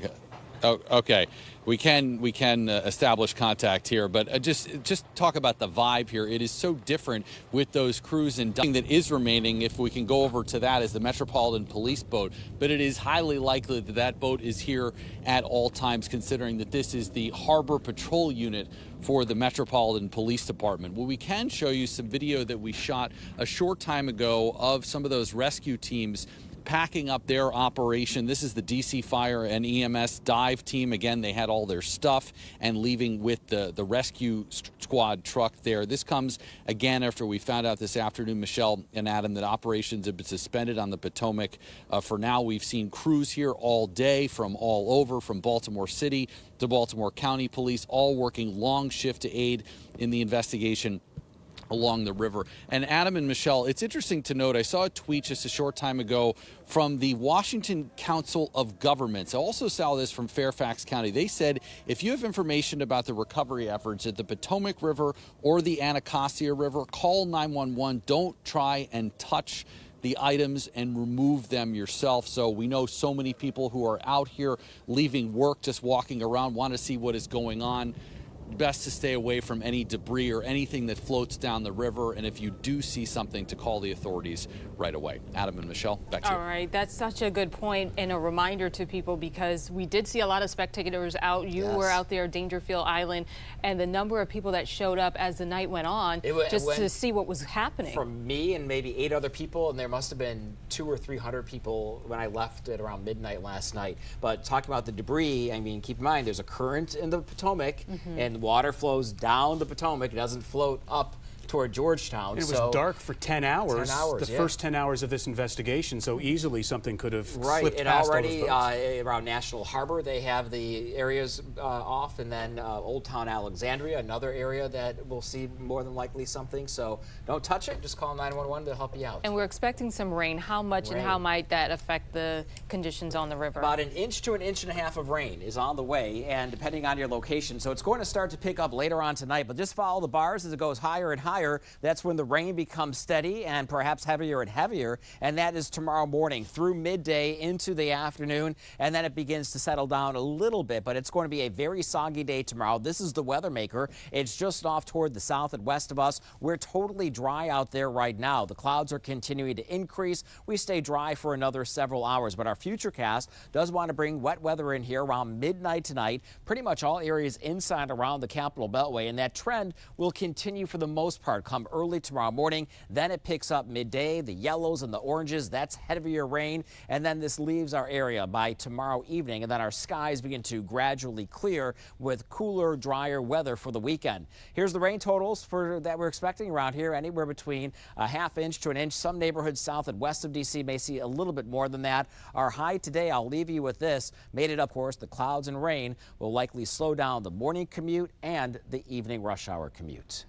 Oh, okay, we can establish contact here, but just talk about the vibe here. It is so different with those crews, and that is remaining, if we can go over to that, is the Metropolitan Police boat. But it is highly likely that that boat is here at all times, considering that this is the Harbor Patrol Unit for the Metropolitan Police Department. Well, we can show you some video that we shot a short time ago of some of those rescue teams packing up their operation. This is the DC Fire and EMS dive team. Again, they had all their stuff and leaving with the rescue squad truck there. This comes again after we found out this afternoon, Michelle and Adam, that operations have been suspended on the Potomac. For now, we've seen crews here all day from all over, from Baltimore City to Baltimore County Police, all working long shift to aid in the investigation along the river. And Adam and Michelle, it's interesting to note, I saw a tweet just a short time ago from the Washington Council of Governments. I also saw this from Fairfax County. They said, if you have information about the recovery efforts at the Potomac River or the Anacostia River, call 911. Don't try and touch the items and remove them yourself. So we know so many people who are out here leaving work, just walking around, want to see what is going on. best to stay away from any debris or anything that floats down the river. And if you do see something, to call the authorities right away. Adam and Michelle, back to you. All right, that's such a good point and a reminder to people, because we did see a lot of spectators out. You were out there, Dangerfield Island, and the number of people that showed up as the night went on just to see what was happening. From me and maybe 8 other people, and there must have been 200 or 300 people when I left at around midnight last night. But talking about the debris, I mean, keep in mind there's a current in the Potomac, and water flows down the Potomac. It doesn't float up toward Georgetown. And it was dark for 10 hours. 10 hours, the first 10 hours of this investigation, so easily something could have slipped and past already all those boats. around National Harbor, they have the areas off, and then Old Town Alexandria, another area that will see more than likely something. So don't touch it. Just call 911 to help you out. And we're expecting some rain. How much and how might that affect the conditions on the river? About 1 inch to 1.5 inches of rain is on the way, and depending on your location. So it's going to start to pick up later on tonight, but just follow the bars as it goes higher and higher. That's when the rain becomes steady and perhaps heavier and heavier, and that is tomorrow morning through midday into the afternoon, and then it begins to settle down a little bit, but it's going to be a very soggy day tomorrow. This is the weather maker. It's just off toward the south and west of us. We're totally dry out there right now. The clouds are continuing to increase. We stay dry for another several hours, but our futurecast does want to bring wet weather in here around midnight tonight. Pretty much all areas inside around the Capital Beltway, and that trend will continue for the most part come early tomorrow morning. Then it picks up midday, the yellows and the oranges, that's heavier rain, and then this leaves our area by tomorrow evening, and then our skies begin to gradually clear with cooler, drier weather for the weekend. Here's the rain totals that we're expecting around here, anywhere between 1/2 inch to 1 inch. Some neighborhoods south and west of D.C. may see a little bit more than that. Our high today, I'll leave you with this, made it up, of course, the clouds and rain will likely slow down the morning commute and the evening rush hour commute.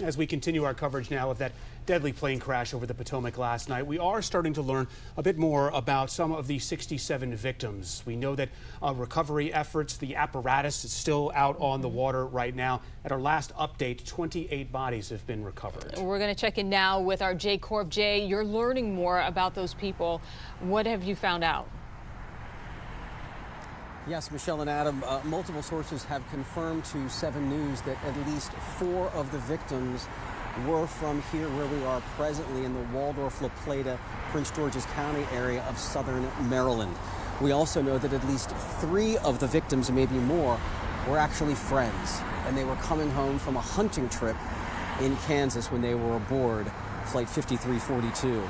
As we continue our coverage now of that deadly plane crash over the Potomac last night, we are starting to learn a bit more about some of the 67 victims. We know that recovery efforts, the apparatus is still out on the water right now. At our last update, 28 bodies have been recovered. We're going to check in now with our Jay Korf. Jay, you're learning more about those people. What have you found out? Yes, Michelle and Adam, multiple sources have confirmed to 7 News that at least 4 of the victims were from here where we are presently in the Waldorf, La Plata, Prince George's County area of southern Maryland. We also know that at least 3 of the victims, maybe more, were actually friends, and they were coming home from a hunting trip in Kansas when they were aboard Flight 5342.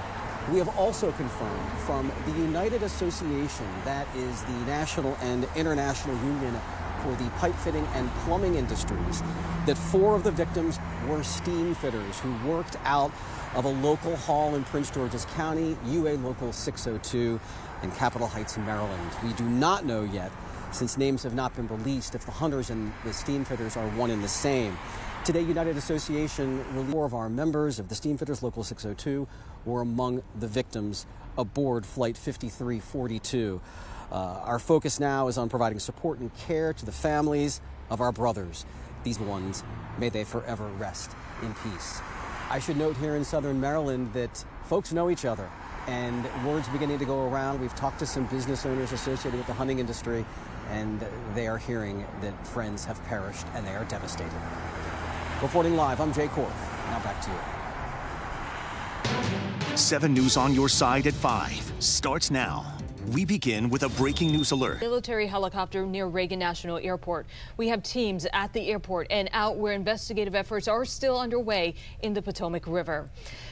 We have also confirmed from the United Association, that is the national and international union for the pipe fitting and plumbing industries, that 4 of the victims were steam fitters who worked out of a local hall in Prince George's County, UA Local 602 in Capitol Heights, Maryland. We do not know yet, since names have not been released, if the hunters and the steam fitters are one and the same. Today, United Association released 4 of our members of the Steamfitters Local 602 were among the victims aboard Flight 5342. Our focus now is on providing support and care to the families of our brothers. These ones, may they forever rest in peace. I should note here in southern Maryland that folks know each other, and word's beginning to go around. We've talked to some business owners associated with the hunting industry, and they are hearing that friends have perished and they are devastated. Reporting live, I'm Jay Korf. Now back to you. 7 News on your side at 5 starts now. We begin with a breaking news alert. Military helicopter near Reagan National Airport. We have teams at the airport and out where investigative efforts are still underway in the Potomac River.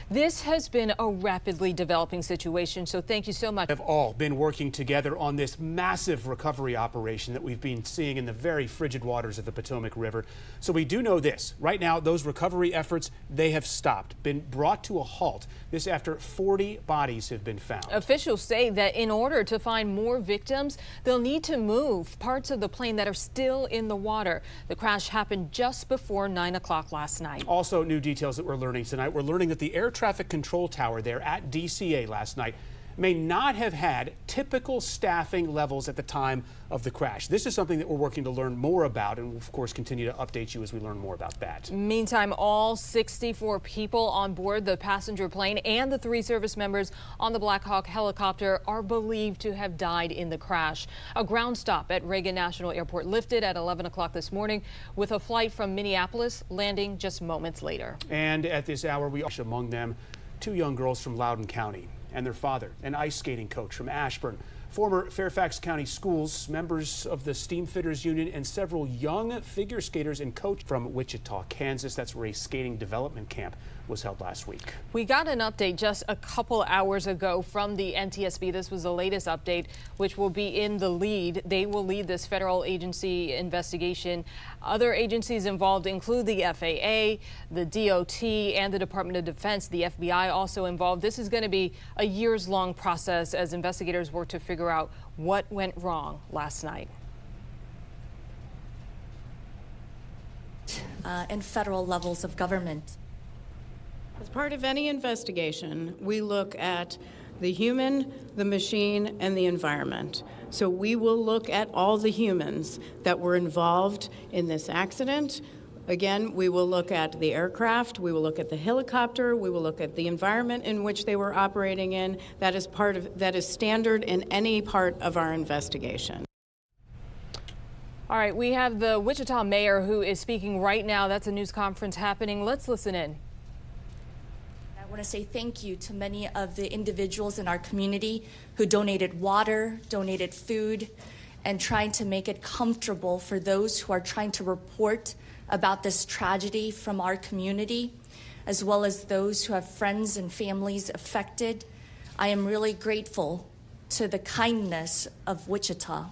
This has been a rapidly developing situation, so thank you so much. Have all been working together on this massive recovery operation that we've been seeing in the very frigid waters of the Potomac River. So we do know this. Right now, those recovery efforts, they have stopped, been brought to a halt. This after 40 bodies have been found. Officials say that in order to find more victims, they'll need to move parts of the plane that are still in the water. The crash happened just before 9 o'clock last night. Also, new details that we're learning tonight. We're learning that the air traffic control tower there at DCA last night may not have had typical staffing levels at the time of the crash. This is something that we're working to learn more about, and we'll, of course, continue to update you as we learn more about that. Meantime, all 64 people on board the passenger plane and the 3 service members on the Black Hawk helicopter are believed to have died in the crash. A ground stop at Reagan National Airport lifted at 11 o'clock this morning, with a flight from Minneapolis landing just moments later. And at this hour, we are among them 2 young girls from Loudoun County and their father, an ice skating coach from Ashburn, former Fairfax County schools, members of the Steamfitters Union, and several young figure skaters and coach from Wichita, Kansas. That's where a skating development camp was held last week. We got an update just a couple hours ago from the NTSB. This was the latest update, which will be in the lead. They will lead this federal agency investigation. Other agencies involved include the FAA, the DOT, and the Department of Defense. The FBI also involved. This is going to be a years-long process as investigators work to figure out what went wrong last night. And federal levels of government. As part of any investigation, we look at the human, the machine, and the environment. So we will look at all the humans that were involved in this accident. Again, we will look at the aircraft, we will look at the helicopter, we will look at the environment in which they were operating in. That is standard in any part of our investigation. All right, we have the Wichita mayor who is speaking right now. That's a news conference happening. Let's listen in. I want to say thank you to many of the individuals in our community who donated water, donated food, and trying to make it comfortable for those who are trying to report about this tragedy from our community, as well as those who have friends and families affected. I am really grateful to the kindness of Wichita.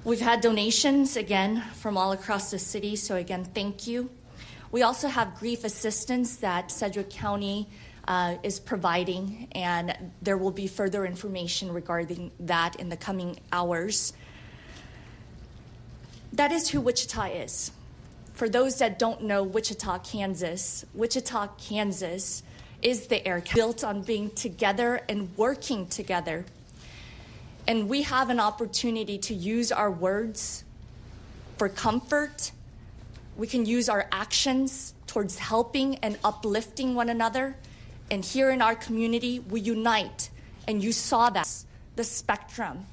We've had donations, again, from all across the city, so again, thank you. We also have grief assistance that Sedgwick County is providing, and there will be further information regarding that in the coming hours. That is who Wichita is. For those that don't know Wichita, Kansas is the air built on being together and working together. And we have an opportunity to use our words for comfort. We can use our actions towards helping and uplifting one another. And here in our community, we unite. And you saw that, the spectrum.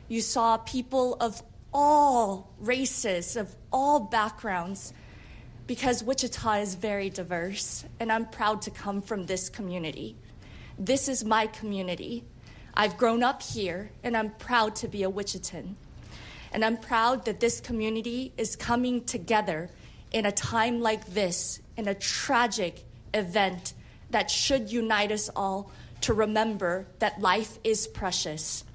You saw people of all races, of all backgrounds, because Wichita is very diverse, and I'm proud to come from this community. This is my community. I've grown up here, and I'm proud to be a Wichitan. And I'm proud that this community is coming together in a time like this, in a tragic event that should unite us all to remember that life is precious.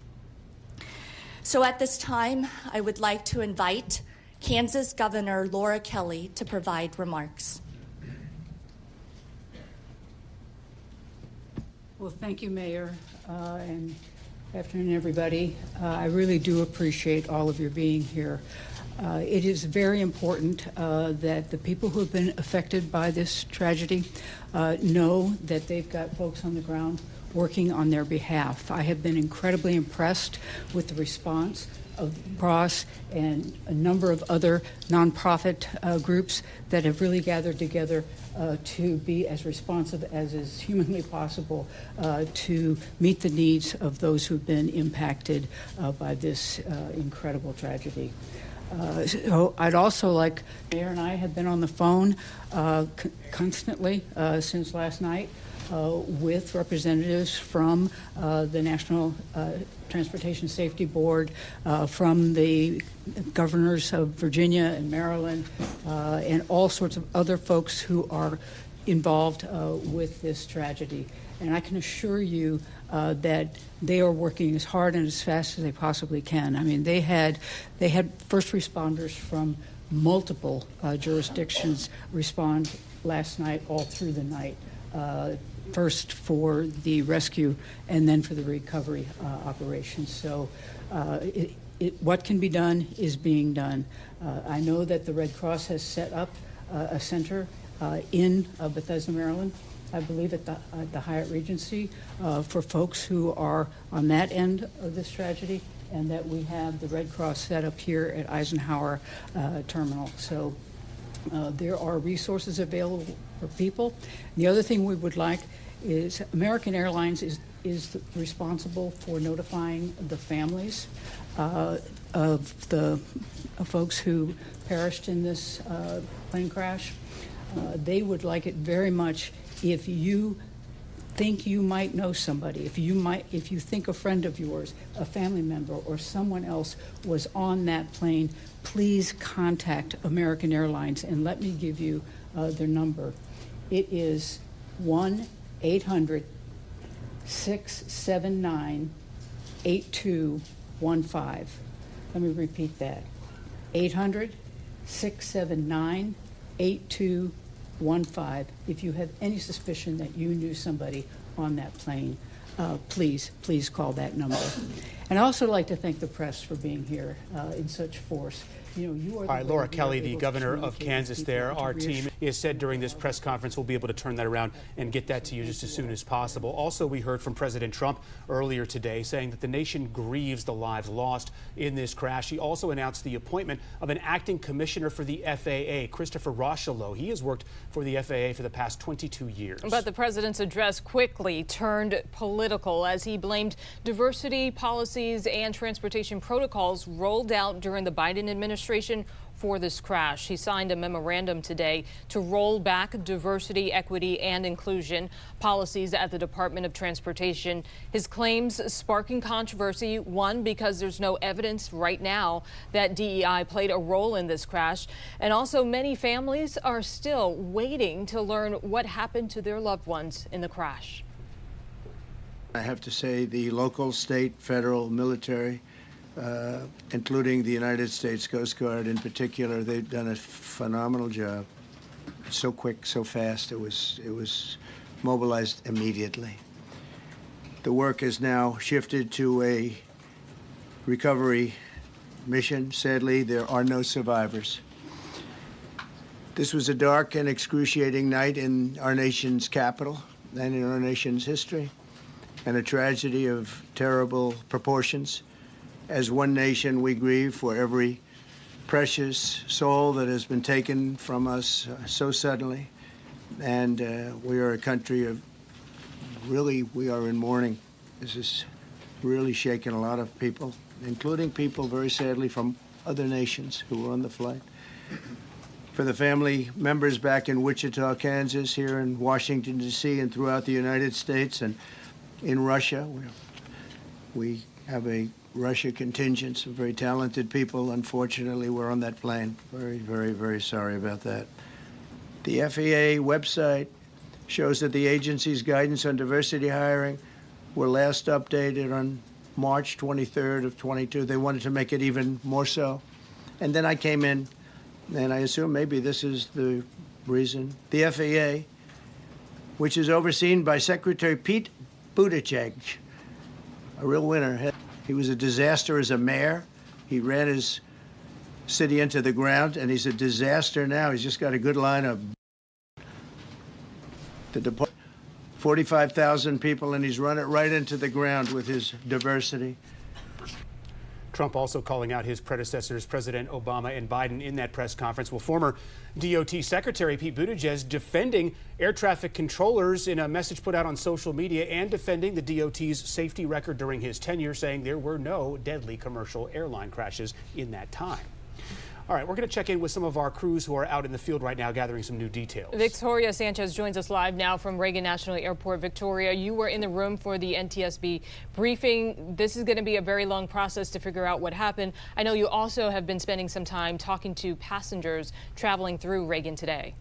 So at this time, I would like to invite Kansas Governor Laura Kelly to provide remarks. Well, thank you, Mayor, and good afternoon, everybody. I really do appreciate all of your being here. It is very important that the people who have been affected by this tragedy know that they've got folks on the ground working on their behalf. I have been incredibly impressed with the response of Cross and a number of other nonprofit groups that have really gathered together to be as responsive as is humanly possible to meet the needs of those who've been impacted by this incredible tragedy. So I'd also like, Mayor and I have been on the phone constantly since last night with representatives from the National Transportation Safety Board, from the governors of Virginia and Maryland, and all sorts of other folks who are involved with this tragedy. And I can assure you that they are working as hard and as fast as they possibly can. I mean, they had first responders from multiple jurisdictions respond last night, all through the night. First for the rescue and then for the recovery operations. So what can be done is being done. I know that the Red Cross has set up a center in Bethesda, Maryland, I believe at the Hyatt Regency, for folks who are on that end of this tragedy, and that we have the Red Cross set up here at Eisenhower Terminal. So there are resources available for people. The other thing we would like is American Airlines is responsible for notifying the families of the folks who perished in this plane crash. They would like it very much if you think you might know somebody, if you think a friend of yours, a family member, or someone else was on that plane, please contact American Airlines and let me give you their number. It is 1-800-679-8215. Let me repeat that. 800-679-8215. If you have any suspicion that you knew somebody on that plane, please call that number. And I also like to thank the press for being here in such force. You know, you are all right, Laura Kelly, the governor of Kansas there. Our team has said during this press conference we'll be able to turn that around and get that to you just as soon as possible. Also, we heard from President Trump earlier today saying that the nation grieves the lives lost in this crash. He also announced the appointment of an acting commissioner for the FAA, Christopher Rochelow. He has worked for the FAA for the past 22 years. But the president's address quickly turned political as he blamed diversity policies and transportation protocols rolled out during the Biden administration for this crash. He signed a memorandum today to roll back diversity, equity, and inclusion policies at the Department of Transportation. His claims sparking controversy, one, because there's no evidence right now that DEI played a role in this crash, and also many families are still waiting to learn what happened to their loved ones in the crash. I have to say the local, state, federal, military, including the United States Coast Guard in particular, they've done a phenomenal job. So quick, so fast. It was mobilized immediately. The work is now shifted to a recovery mission. Sadly, there are no survivors. This was a dark and excruciating night in our nation's capital and in our nation's history, and a tragedy of terrible proportions. As one nation, we grieve for every precious soul that has been taken from us so suddenly. And we are a country of, really, we are in mourning. This has really shaken a lot of people, including people, very sadly, from other nations who were on the flight. For the family members back in Wichita, Kansas, here in Washington, D.C., and throughout the United States and in Russia, we have a Russia contingent, some very talented people, unfortunately, were on that plane. Very, very, very sorry about that. The FAA website shows that the agency's guidance on diversity hiring were last updated on March 23rd of 22. They wanted to make it even more so. And then I came in, and I assume maybe this is the reason. The FAA, which is overseen by Secretary Pete Buttigieg, a real winner. He was a disaster as a mayor. He ran his city into the ground, and he's a disaster now. He's just got a good line of the department. 45,000 people, and he's run it right into the ground with his diversity. Trump also calling out his predecessors, President Obama and Biden, in that press conference. Well, former DOT Secretary Pete Buttigieg defending air traffic controllers in a message put out on social media and defending the DOT's safety record during his tenure, saying there were no deadly commercial airline crashes in that time. All right, we're going to check in with some of our crews who are out in the field right now gathering some new details. Victoria Sanchez joins us live now from Reagan National Airport. Victoria, you were in the room for the NTSB briefing. This is going to be a very long process to figure out what happened. I know you also have been spending some time talking to passengers traveling through Reagan today.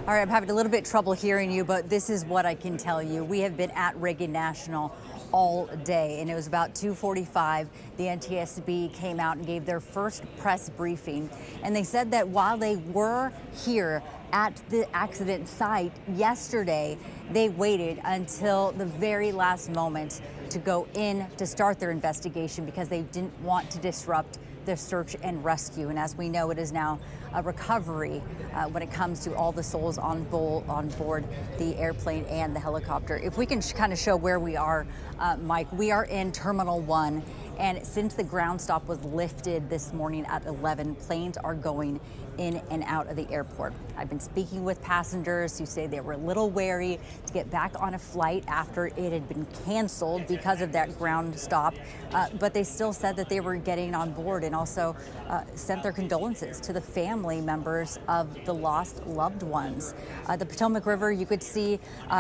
All right, I'm having a little bit trouble hearing you, but this is what I can tell you. We have been at Reagan National all day, and it was about 2:45. The NTSB came out and gave their first press briefing, and they said that while they were here at the accident site yesterday, they waited until the very last moment to go in to start their investigation because they didn't want to disrupt the search and rescue. And as we know, it is now a recovery when it comes to all the souls on board the airplane and the helicopter. If we can kind of show where we are, Mike, we are in Terminal 1. And since the ground stop was lifted this morning at 11, planes are going in and out of the airport. I've been speaking with passengers who say they were a little wary to get back on a flight after it had been canceled because of that ground stop, but they still said that they were getting on board and also sent their condolences to the family members of the lost loved ones. The Potomac River, you could see,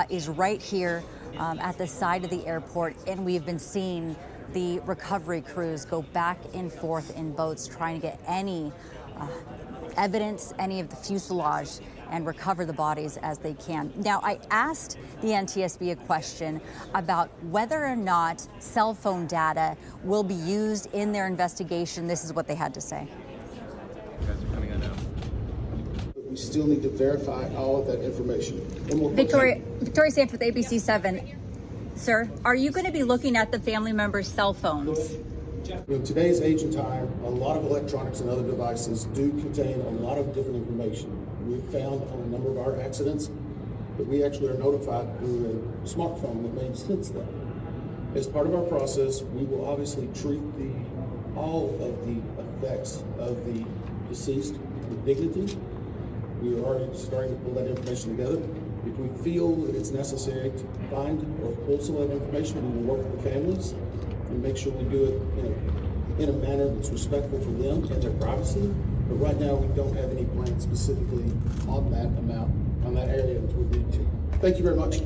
is right here at the side of the airport, and we've been seeing the recovery crews go back and forth in boats trying to get any evidence, any of the fuselage, and recover the bodies as they can. Now, I asked the NTSB a question about whether or not cell phone data will be used in their investigation. This is what they had to say. We still need to verify all of that information. Victoria Sanchez with ABC 7. Sir, are you going to be looking at the family members' cell phones? In today's age and time, a lot of electronics and other devices do contain a lot of different information. We've found on a number of our accidents that we actually are notified through a smartphone that made sense of that. As part of our process, we will obviously treat all of the effects of the deceased with dignity. We are already starting to pull that information together. If we feel that it's necessary to find or pull some of that information, we will work with the families and make sure we do it in a manner that's respectful for them and their privacy. But right now, we don't have any plans specifically on that amount, on that area until we need to. Thank you very much.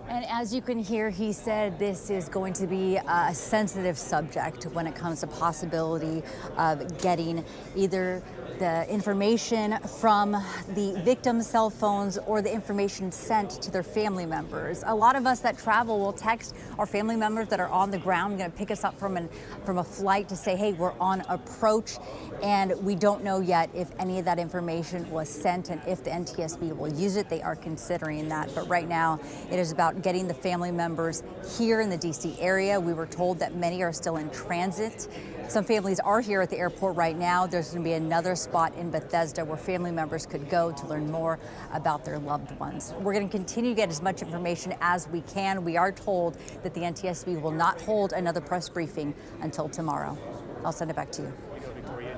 And as you can hear, he said this is going to be a sensitive subject when it comes to possibility of getting either the information from the victims' cell phones or the information sent to their family members. A lot of us that travel will text our family members that are on the ground, going to pick us up from a flight to say, hey, we're on approach. And we don't know yet if any of that information was sent and if the NTSB will use it. They are considering that. But right now, it is about getting the family members here in the D.C. area. We were told that many are still in transit. Some families are here at the airport right now. There's going to be another spot in Bethesda where family members could go to learn more about their loved ones. We're going to continue to get as much information as we can. We are told that the NTSB will not hold another press briefing until tomorrow. I'll send it back to you.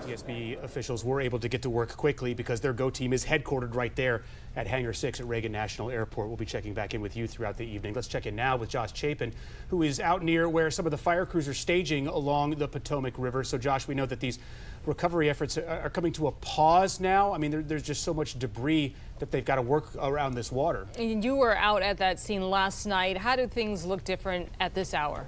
NTSB officials were able to get to work quickly because their GO team is headquartered right there at Hangar 6 at Reagan National Airport. We'll be checking back in with you throughout the evening. Let's check in now with Josh Chapin, who is out near where some of the fire crews are staging along the Potomac River. So, Josh, we know that these recovery efforts are coming to a pause now. I mean, there's just so much debris that they've got to work around this water. And you were out at that scene last night. How do things look different at this hour?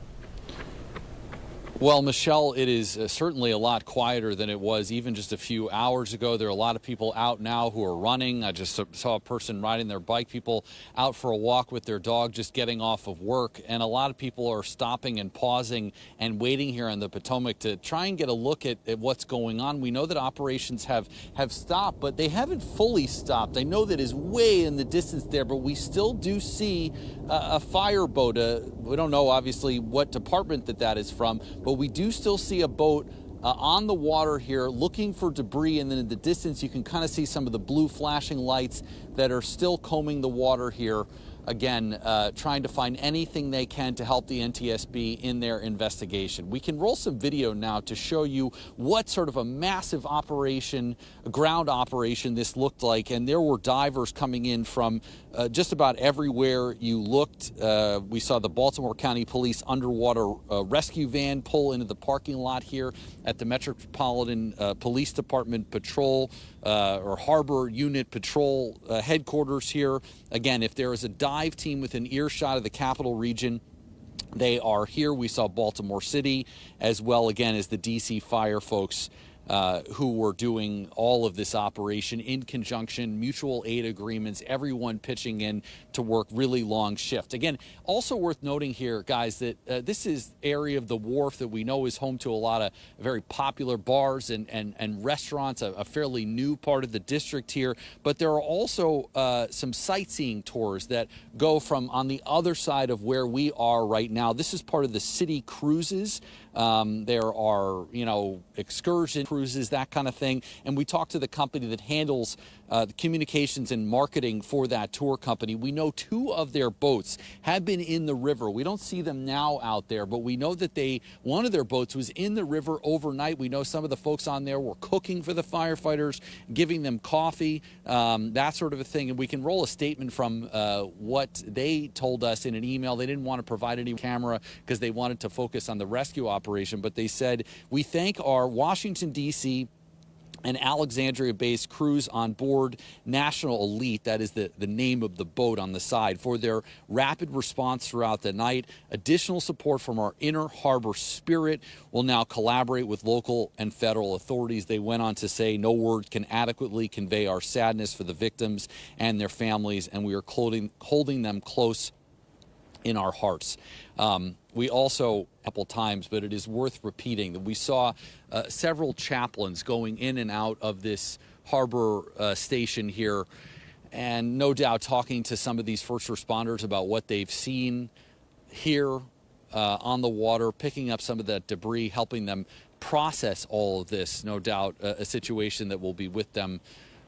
Well, Michelle, it is certainly a lot quieter than it was even just a few hours ago. There are a lot of people out now who are running. I just saw a person riding their bike, people out for a walk with their dog just getting off of work. And a lot of people are stopping and pausing and waiting here on the Potomac to try and get a look at what's going on. We know that operations have stopped, but they haven't fully stopped. I know that is way in the distance there, but we still do see a fireboat. We don't know, obviously, what department that is from, but we do still see a boat on the water here looking for debris, and then in the distance you can kind of see some of the blue flashing lights that are still combing the water here. Again, trying to find anything they can to help the NTSB in their investigation. We can roll some video now to show you what sort of a massive operation, a ground operation this looked like, and there were divers coming in from just about everywhere you looked. We saw the Baltimore County Police underwater rescue van pull into the parking lot here at the Metropolitan Police Department Patrol or Harbor Unit Patrol headquarters here. Again, if there is a dive team within earshot of the capital region, they are here. We saw Baltimore City as well, again, as the DC fire folks who were doing all of this operation in conjunction, mutual aid agreements, everyone pitching in to work really long shift. Again, also worth noting here, guys, that this is area of the wharf that we know is home to a lot of very popular bars and restaurants, a fairly new part of the district here. But there are also some sightseeing tours that go from on the other side of where we are right now. This is part of the city cruises. There are, excursion cruises, that kind of thing. And we talked to the company that handles the communications and marketing for that tour company. We know 2 of their boats have been in the river. We don't see them now out there, but we know that one of their boats was in the river overnight. We know some of the folks on there were cooking for the firefighters, giving them coffee, that sort of a thing. And we can roll a statement from what they told us in an email. They didn't want to provide any camera because they wanted to focus on the rescue operation, but they said, "We thank our Washington, D.C. and Alexandria-based crews on board National Elite," that is the name of the boat on the side, "for their rapid response throughout the night. Additional support from our Inner Harbor Spirit will now collaborate with local and federal authorities." They went on to say, "No word can adequately convey our sadness for the victims and their families, and we are holding them close in our hearts." We also, a couple times, but it is worth repeating, that we saw several chaplains going in and out of this harbor station here, and no doubt talking to some of these first responders about what they've seen here on the water, picking up some of that debris, helping them process all of this. No doubt a situation that will be with them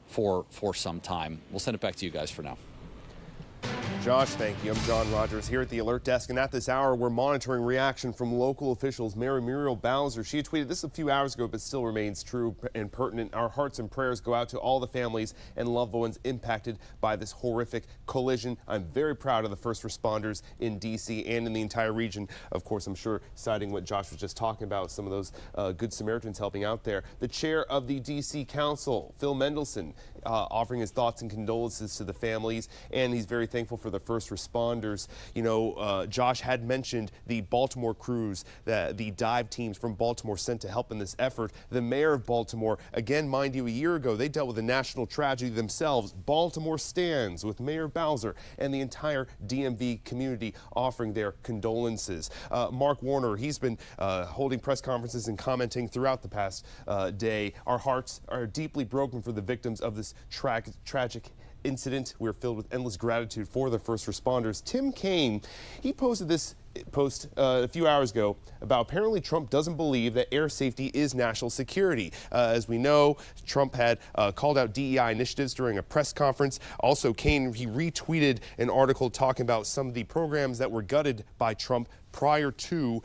for some time. We'll send it back to you guys for now. Josh, thank you. I'm John Rogers here at the Alert Desk, and at this hour, we're monitoring reaction from local officials. Mayor Muriel Bowser, she had tweeted this a few hours ago, but still remains true and pertinent. Our hearts and prayers go out to all the families and loved ones impacted by this horrific collision. I'm very proud of the first responders in D.C. and in the entire region. Of course, I'm sure citing what Josh was just talking about, some of those good Samaritans helping out there. The chair of the D.C. Council, Phil Mendelson, offering his thoughts and condolences to the families, and he's very thankful for the first responders. Josh had mentioned the Baltimore crews, the dive teams from Baltimore sent to help in this effort. The mayor of Baltimore, again, mind you, a year ago, they dealt with a national tragedy themselves. Baltimore stands with Mayor Bowser and the entire DMV community offering their condolences. Mark Warner, he's been holding press conferences and commenting throughout the past day. Our hearts are deeply broken for the victims of this tragic incident. We're filled with endless gratitude for the first responders. Tim Kaine, he posted this post a few hours ago about apparently Trump doesn't believe that air safety is national security. As we know, Trump had called out DEI initiatives during a press conference. Also, Kaine, he retweeted an article talking about some of the programs that were gutted by Trump prior to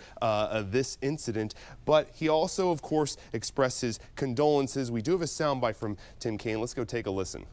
this incident. But he also, of course, expressed his condolences. We do have a soundbite from Tim Kaine. Let's go take a listen.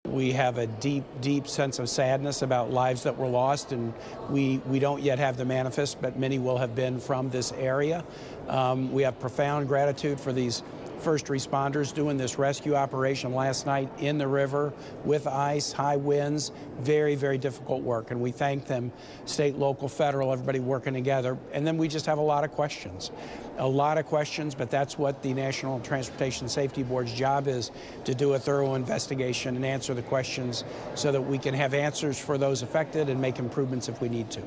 We have a deep, deep sense of sadness about lives that were lost, and we don't yet have the manifest, but many will have been from this area. We have profound gratitude for these first responders doing this rescue operation last night in the river with ice, high winds, very, very difficult work. And we thank them, state, local, federal, everybody working together. And then we just have a lot of questions. But that's what the National Transportation Safety Board's job is, to do a thorough investigation and answer the questions so that we can have answers for those affected and make improvements if we need to.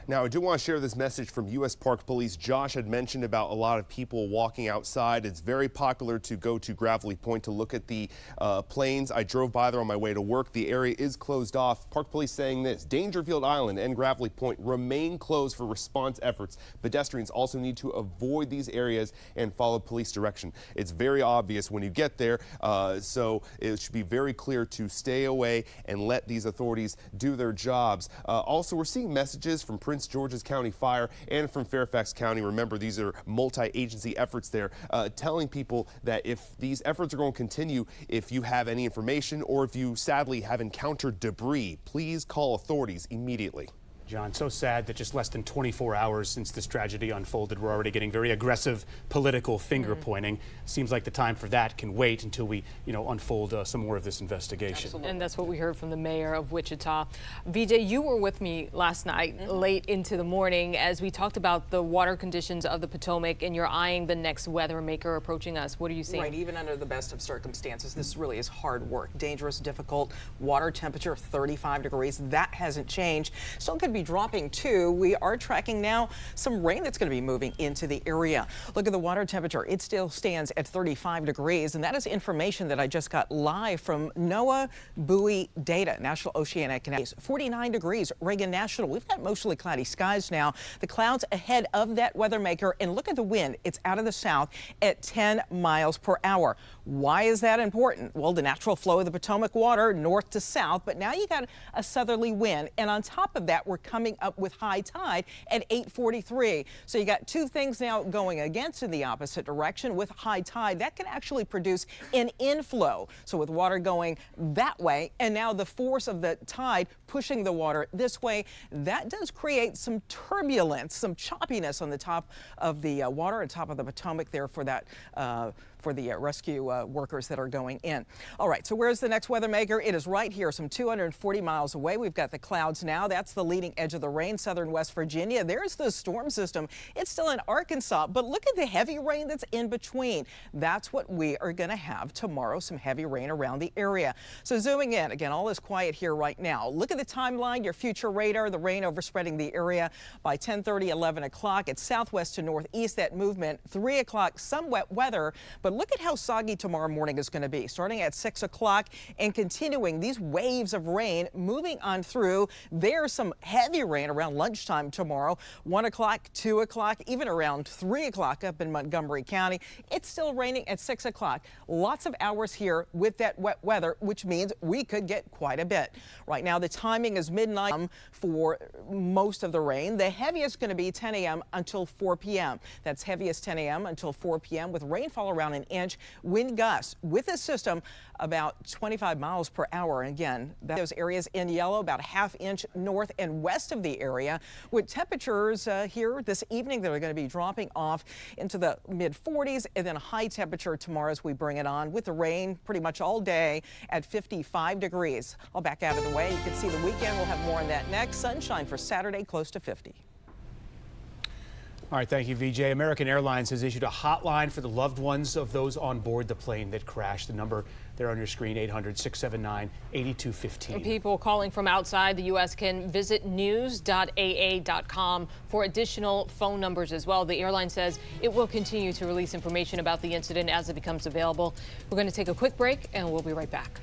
Now, I do want to share this message from U.S. Park Police. Josh had mentioned about a lot of people walking outside. It's very popular to go to Gravelly Point to look at the planes. I drove by there on my way to work. The area is closed off. Park Police saying this: Dangerfield Island and Gravelly Point remain closed for response efforts. Pedestrians also need to avoid these areas and follow police direction. It's very obvious when you get there, so it should be very clear to stay away and let these authorities do their jobs. Also, we're seeing messages from Prince George's County Fire and from Fairfax County. Remember, these are multi-agency efforts there, telling people that if these efforts are going to continue, if you have any information or if you sadly have encountered debris, please call authorities immediately. John, so sad that just less than 24 hours since this tragedy unfolded, we're already getting very aggressive political finger pointing. Seems like the time for that can wait until we, unfold some more of this investigation. Absolutely. And that's what we heard from the mayor of Wichita. VJ, you were with me last night, late into the morning, as we talked about the water conditions of the Potomac, and you're eyeing the next weather maker approaching us. What are you seeing? Right, even under the best of circumstances, this really is hard work. Dangerous, difficult, water temperature 35 degrees. That hasn't changed. Still could be dropping too. We are tracking now some rain that's going to be moving into the area. Look at the water temperature. It still stands at 35 degrees, and that is information that I just got live from NOAA buoy data, National Oceanic and 49 degrees, Reagan National. We've got mostly cloudy skies now. The clouds ahead of that weather maker, and look at the wind. It's out of the south at 10 miles per hour. Why is that important? Well, the natural flow of the Potomac water north to south, but now you got a southerly wind, and on top of that, we're coming up with high tide at 8:43. So you got two things now going against in the opposite direction. With high tide, that can actually produce an inflow. So with water going that way, and now the force of the tide pushing the water this way, that does create some turbulence, some choppiness on the top of the water, on top of the Potomac there for that for the rescue workers that are going in. All right, so where's the next weather maker? It is right here, some 240 miles away. We've got the clouds now. That's the leading edge of the rain, southern West Virginia. There's the storm system. It's still in Arkansas, but look at the heavy rain that's in between. That's what we are going to have tomorrow, some heavy rain around the area. So zooming in, again, all is quiet here right now. Look at the timeline, your future radar, the rain overspreading the area by 10:30, 11 o'clock. It's southwest to northeast, that movement. 3 o'clock, some wet weather, but look at how soggy tomorrow morning is going to be. Starting at 6 o'clock and continuing, these waves of rain moving on through. There's some heavy rain around lunchtime tomorrow, 1 o'clock, 2 o'clock, even around 3 o'clock up in Montgomery County. It's still raining at 6 o'clock. Lots of hours here with that wet weather, which means we could get quite a bit. Right now, the timing is midnight for most of the rain. The heaviest going to be 10 a.m. until 4 p.m. That's heaviest 10 a.m. until 4 p.m. with rainfall around an inch. Wind gusts with this system about 25 miles per hour. Again, those areas in yellow, about a ½ inch north and west of the area, with temperatures here this evening that are going to be dropping off into the mid 40s, and then a high temperature tomorrow as we bring it on with the rain pretty much all day at 55 degrees. I'll back out of the way. You can see the weekend. We'll have more on that next. Sunshine for Saturday, close to 50. All right, thank you, VJ. American Airlines has issued a hotline for the loved ones of those on board the plane that crashed. The number there on your screen, 800-679-8215. People calling from outside the U.S. can visit news.aa.com for additional phone numbers as well. The airline says it will continue to release information about the incident as it becomes available. We're going to take a quick break, and we'll be right back.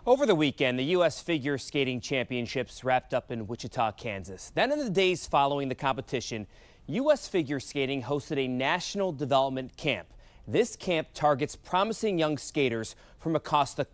Over the weekend, the U.S. Figure Skating Championships wrapped up in Wichita, Kansas. Then in the days following the competition, U.S. Figure Skating hosted a national development camp. This camp targets promising young skaters from across the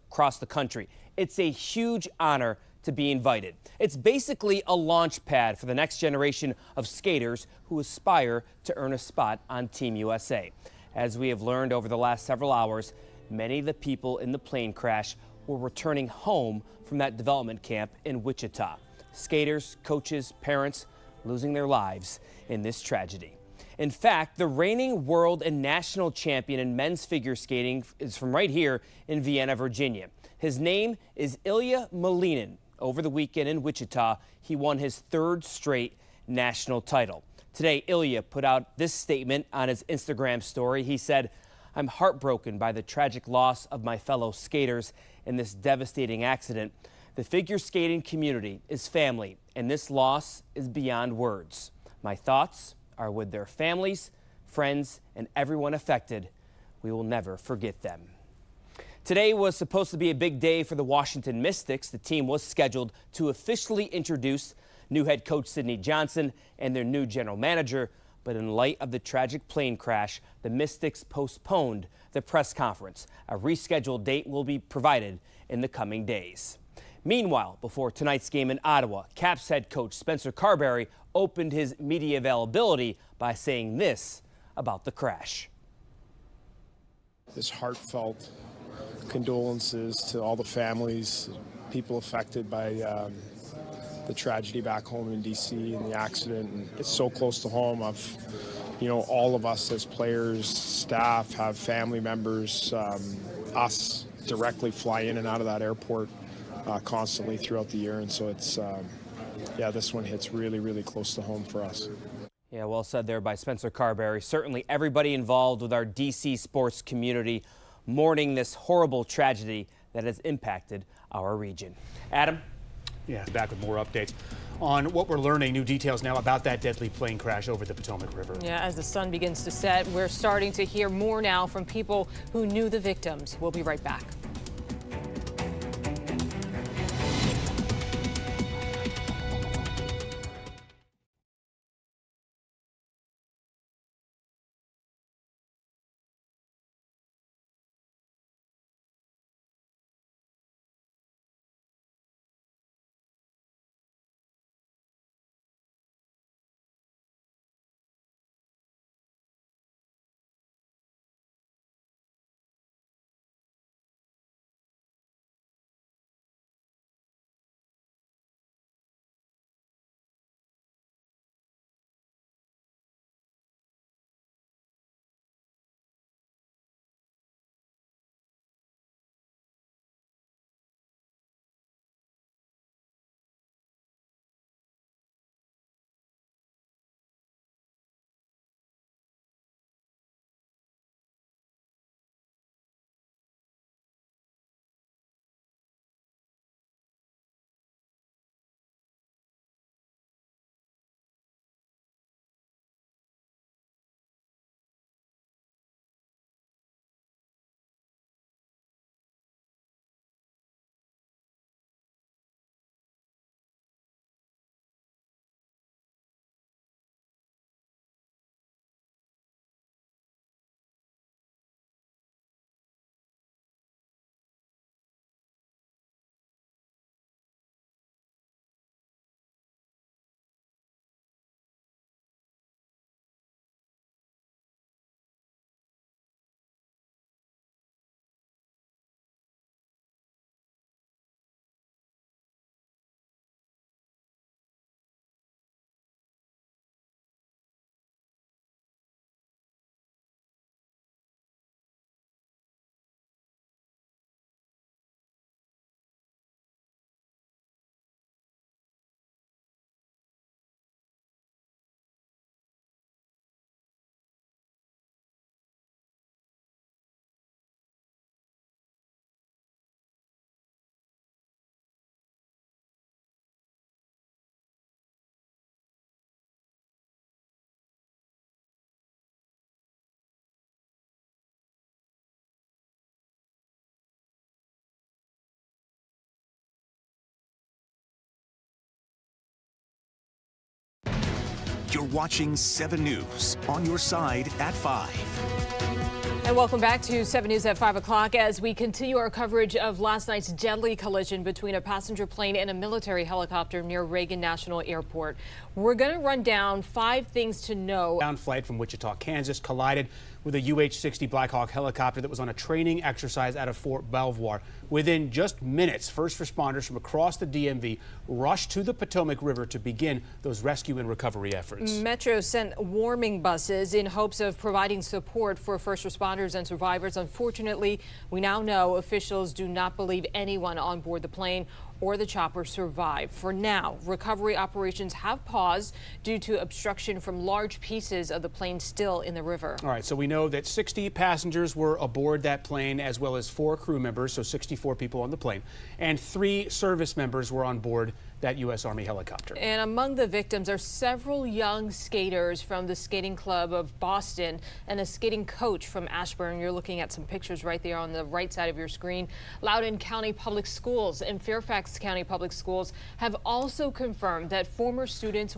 country. It's a huge honor to be invited. It's basically a launch pad for the next generation of skaters who aspire to earn a spot on Team USA. As we have learned over the last several hours, many of the people in the plane crash were returning home from that development camp in Wichita. Skaters, coaches, parents losing their lives in this tragedy. In fact, the reigning world and national champion in men's figure skating is from right here in Vienna, Virginia. His name is Ilya Malinin. Over the weekend in Wichita, he won his third straight national title. Today, Ilya put out this statement on his Instagram story. He said, "I'm heartbroken by the tragic loss of my fellow skaters in this devastating accident. The figure skating community is family, and this loss is beyond words. My thoughts are with their families, friends, and everyone affected. We will never forget them." Today was supposed to be a big day for the Washington Mystics. The team was scheduled to officially introduce new head coach Sidney Johnson and their new general manager. But in light of the tragic plane crash, the Mystics postponed the press conference. A rescheduled date will be provided in the coming days. Meanwhile, before tonight's game in Ottawa, Caps head coach Spencer Carberry opened his media availability by saying this about the crash. This heartfelt condolences to all the families, people affected by the tragedy back home in DC and the accident. And it's so close to home. I've you know, all of us as players, staff, have family members, us directly fly in and out of that airport constantly throughout the year. And so it's, yeah, this one hits really, really close to home for us. Yeah, well said there by Spencer Carberry. Certainly everybody involved with our DC sports community mourning this horrible tragedy that has impacted our region. Adam? Yeah, back with more updates on what we're learning, new details now about that deadly plane crash over the Potomac River. Yeah, as the sun begins to set, we're starting to hear more now from people who knew the victims. We'll be right back. You're watching 7 News, on your side at 5. And welcome back to 7 News at 5 o'clock as we continue our coverage of last night's deadly collision between a passenger plane and a military helicopter near Reagan National Airport. We're going to run down 5 things to know. Down flight from Wichita, Kansas collided with a UH-60 Black Hawk helicopter that was on a training exercise out of Fort Belvoir. Within just minutes, first responders from across the DMV rushed to the Potomac River to begin those rescue and recovery efforts. Metro sent warming buses in hopes of providing support for first responders and survivors. Unfortunately, we now know officials do not believe anyone on board the plane or the chopper survived. For now, recovery operations have paused due to obstruction from large pieces of the plane still in the river. All right, so we know that 60 passengers were aboard that plane, as well as 4 crew members, so 64 people on the plane, and 3 service members were on board that U.S. Army helicopter. And among the victims are several young skaters from the Skating Club of Boston and a skating coach from Ashburn. You're looking at some pictures right there on the right side of your screen. Loudoun County Public Schools and Fairfax County Public Schools have also confirmed that former students.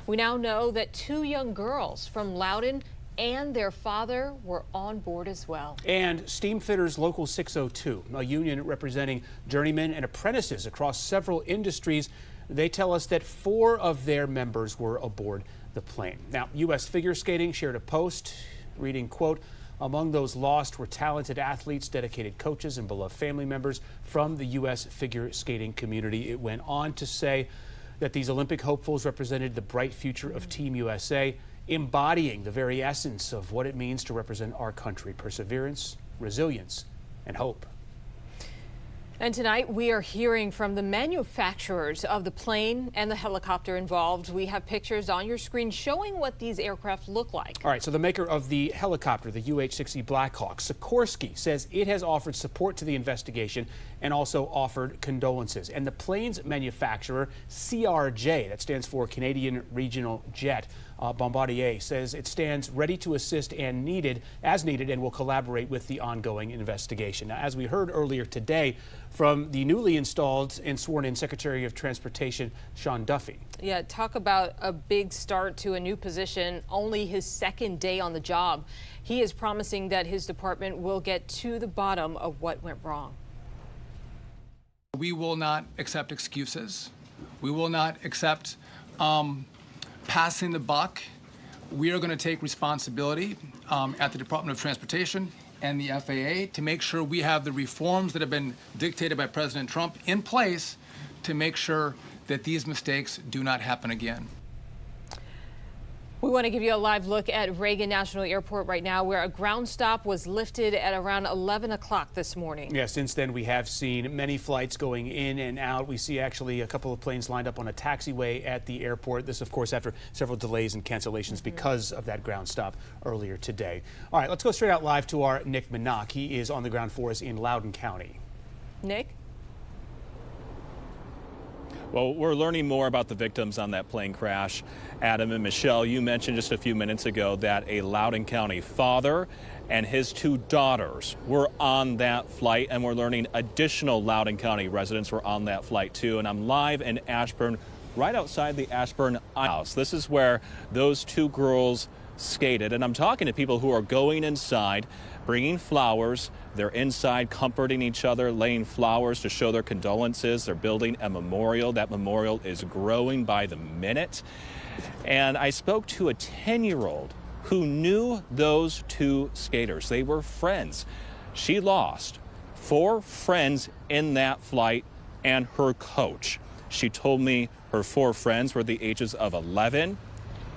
We now know that 2 young girls from Loudoun and their father were on board as well. And Steamfitters Local 602, a union representing journeymen and apprentices across several industries, they tell us that 4 of their members were aboard the plane. Now, U.S. Figure Skating shared a post reading, quote, "Among those lost were talented athletes, dedicated coaches, and beloved family members from the U.S. figure skating community." It went on to say that these Olympic hopefuls represented the bright future of Team USA embodying the very essence of what it means to represent our country: perseverance, resilience, and hope. And tonight we are hearing from the manufacturers of the plane and the helicopter involved. We have pictures on your screen showing what these aircraft look like. All right, so the maker of the helicopter, the UH-60 Black Hawk, Sikorsky, says it has offered support to the investigation and also offered condolences. And the plane's manufacturer, CRJ, that stands for Canadian Regional Jet, Bombardier, says it stands ready to assist and as needed and will collaborate with the ongoing investigation. Now, as we heard earlier today from the newly installed and sworn-in Secretary of Transportation, Sean Duffy. Yeah, talk about a big start to a new position, only his second day on the job. He is promising that his department will get to the bottom of what went wrong. We will not accept excuses. We will not accept passing the buck. We are going to take responsibility at the Department of Transportation and the FAA to make sure we have the reforms that have been dictated by President Trump in place to make sure that these mistakes do not happen again. We want to give you a live look at Reagan National Airport right now, where a ground stop was lifted at around 11 o'clock this morning. Yeah, since then we have seen many flights going in and out. We see actually a couple of planes lined up on a taxiway at the airport. This, of course, after several delays and cancellations because of that ground stop earlier today. All right, let's go straight out live to our Nick Minach. He is on the ground for us in Loudoun County. Nick? Well, we're learning more about the victims on that plane crash. Adam and Michelle, you mentioned just a few minutes ago that a Loudoun County father and his two daughters were on that flight, and we're learning additional Loudoun County residents were on that flight too. And I'm live in Ashburn, right outside the Ashburn House. This is where those two girls skated, and I'm talking to people who are going inside, bringing flowers. They're inside comforting each other, laying flowers to show their condolences. They're building a memorial. That memorial is growing by the minute. And I spoke to a 10-year-old who knew those two skaters. They were friends. She lost 4 friends in that flight and her coach. She told me her 4 friends were the ages of 11,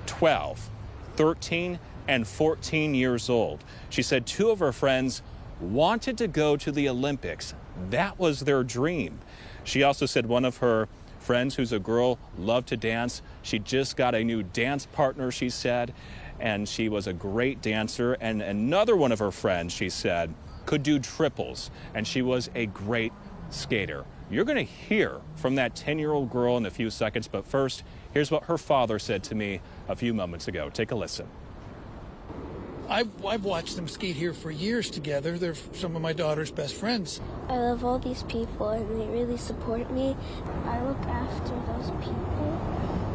12, 13, and 14 years old. She said 2 of her friends wanted to go to the Olympics. That was their dream. She also said one of her friends, who's a girl, loved to dance. She just got a new dance partner, she said, and she was a great dancer. And another one of her friends, she said, could do triples, and she was a great skater. You're going to hear from that 10-year-old girl in a few seconds, but first, here's what her father said to me a few moments ago. Take a listen. I've watched them skate here for years together. They're some of my daughter's best friends. I love all these people and they really support me. I look after those people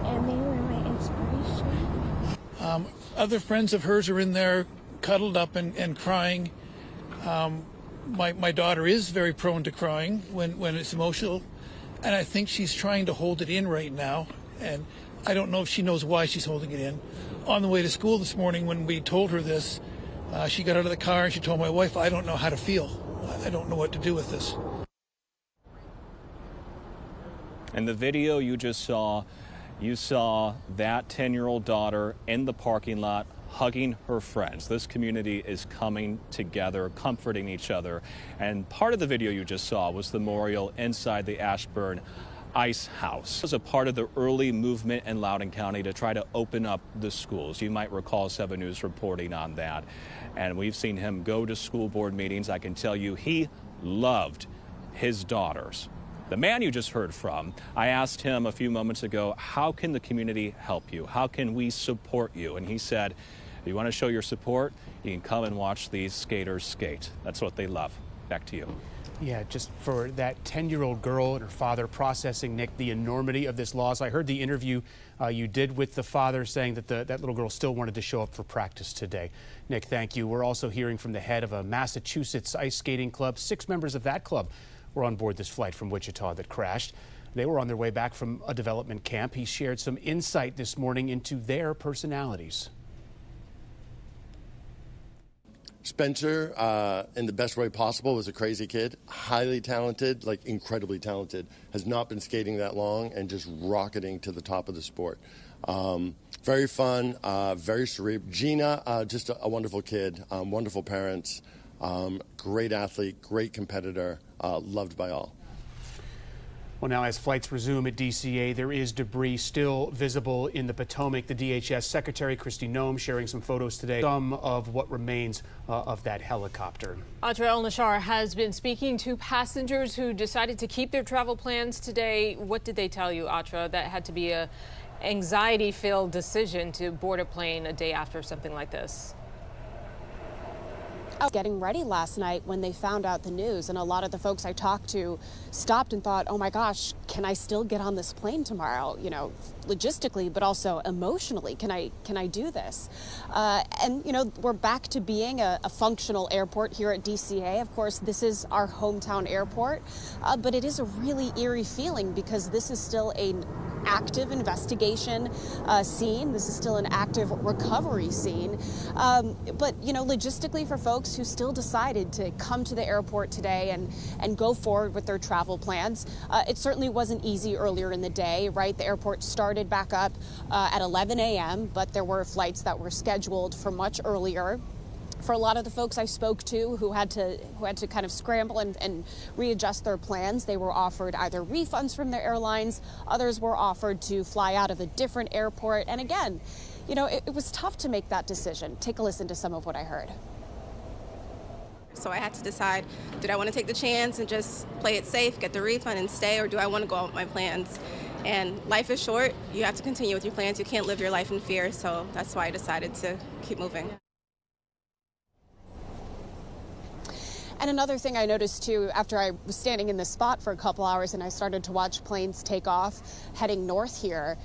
and they were my inspiration. Other friends of hers are in there cuddled up and crying. My daughter is very prone to crying when it's emotional, and I think she's trying to hold it in right now, and I don't know if she knows why she's holding it in. On the way to school this morning, when we told her this, she got out of the car and she told my wife, I don't know how to feel. I don't know what to do with this. In the video you just saw, you saw that 10-year-old daughter in the parking lot hugging her friends. This community is coming together, comforting each other. And part of the video you just saw was the memorial inside the Ashburn Ice House. It was a part of the early movement in Loudoun County to try to open up the schools. You might recall 7 News reporting on that. And we've seen him go to school board meetings. I can tell you he loved his daughters. The man you just heard from, I asked him a few moments ago, how can the community help you? How can we support you? And he said, if you want to show your support, you can come and watch these skaters skate. That's what they love. Back to you. Yeah, just for that 10-year-old girl and her father processing, Nick, the enormity of this loss. I heard the interview you did with the father saying that that little girl still wanted to show up for practice today. Nick, thank you. We're also hearing from the head of a Massachusetts ice skating club. 6 members of that club were on board this flight from Wichita that crashed. They were on their way back from a development camp. He shared some insight this morning into their personalities. Spencer, in the best way possible, was a crazy kid, highly talented, like incredibly talented, has not been skating that long and just rocketing to the top of the sport. Very fun, very cerebral. Gina, just a wonderful kid, wonderful parents, great athlete, great competitor, loved by all. Well, now as flights resume at DCA, there is debris still visible in the Potomac. The DHS Secretary Kristi Noem sharing some photos today, some of what remains of that helicopter. Audra El-Nashar has been speaking to passengers who decided to keep their travel plans today. What did they tell you, Audra? That had to be a anxiety-filled decision to board a plane a day after something like this. Getting ready last night when they found out the news, and a lot of the folks I talked to stopped and thought, oh my gosh, can I still get on this plane tomorrow? You know, logistically, but also emotionally, can I do this? And you know, we're back to being a functional airport here at DCA. Of course, this is our hometown airport, but it is a really eerie feeling because this is still an active investigation scene. This is still an active recovery scene. But, you know, logistically for folks who still decided to come to the airport today and go forward with their travel plans, it certainly wasn't easy earlier in the day, right? The airport started back up at 11 a.m., but there were flights that were scheduled for much earlier. For a lot of the folks I spoke to who had to kind of scramble and readjust their plans, they were offered either refunds from their airlines, others were offered to fly out of a different airport. And again, you know, it was tough to make that decision. Take a listen to some of what I heard. So I had to decide, did I want to take the chance and just play it safe, get the refund and stay, or do I want to go on with my plans? And life is short. You have to continue with your plans. You can't live your life in fear. So that's why I decided to keep moving. And another thing I noticed too, after I was standing in this spot for a couple hours and I started to watch planes take off heading north here,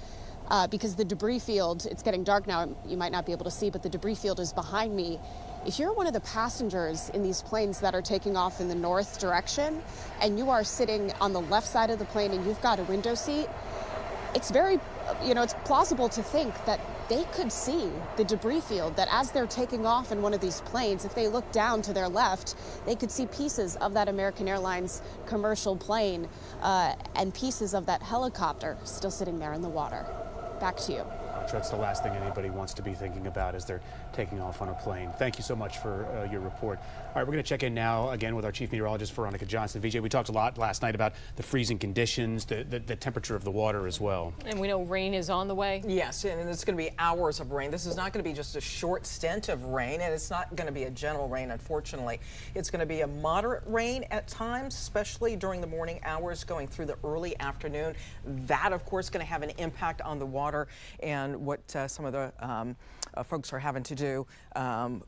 because the debris field, it's getting dark now, you might not be able to see, but the debris field is behind me. If you're one of the passengers in these planes that are taking off in the north direction and you are sitting on the left side of the plane and you've got a window seat, it's very, you know, it's plausible to think that they could see the debris field, that as they're taking off in one of these planes, if they look down to their left, they could see pieces of that American Airlines commercial plane and pieces of that helicopter still sitting there in the water. Back to you. That's the last thing anybody wants to be thinking about as they're taking off on a plane. Thank you so much for your report. All right, we're going to check in now again with our chief meteorologist, Veronica Johnson. VJ, we talked a lot last night about the freezing conditions, the temperature of the water as well. And we know rain is on the way. Yes, and it's going to be hours of rain. This is not going to be just a short stint of rain, and it's not going to be a gentle rain, unfortunately. It's going to be a moderate rain at times, especially during the morning hours going through the early afternoon. That, of course, going to have an impact on the water and what some of the folks are having to do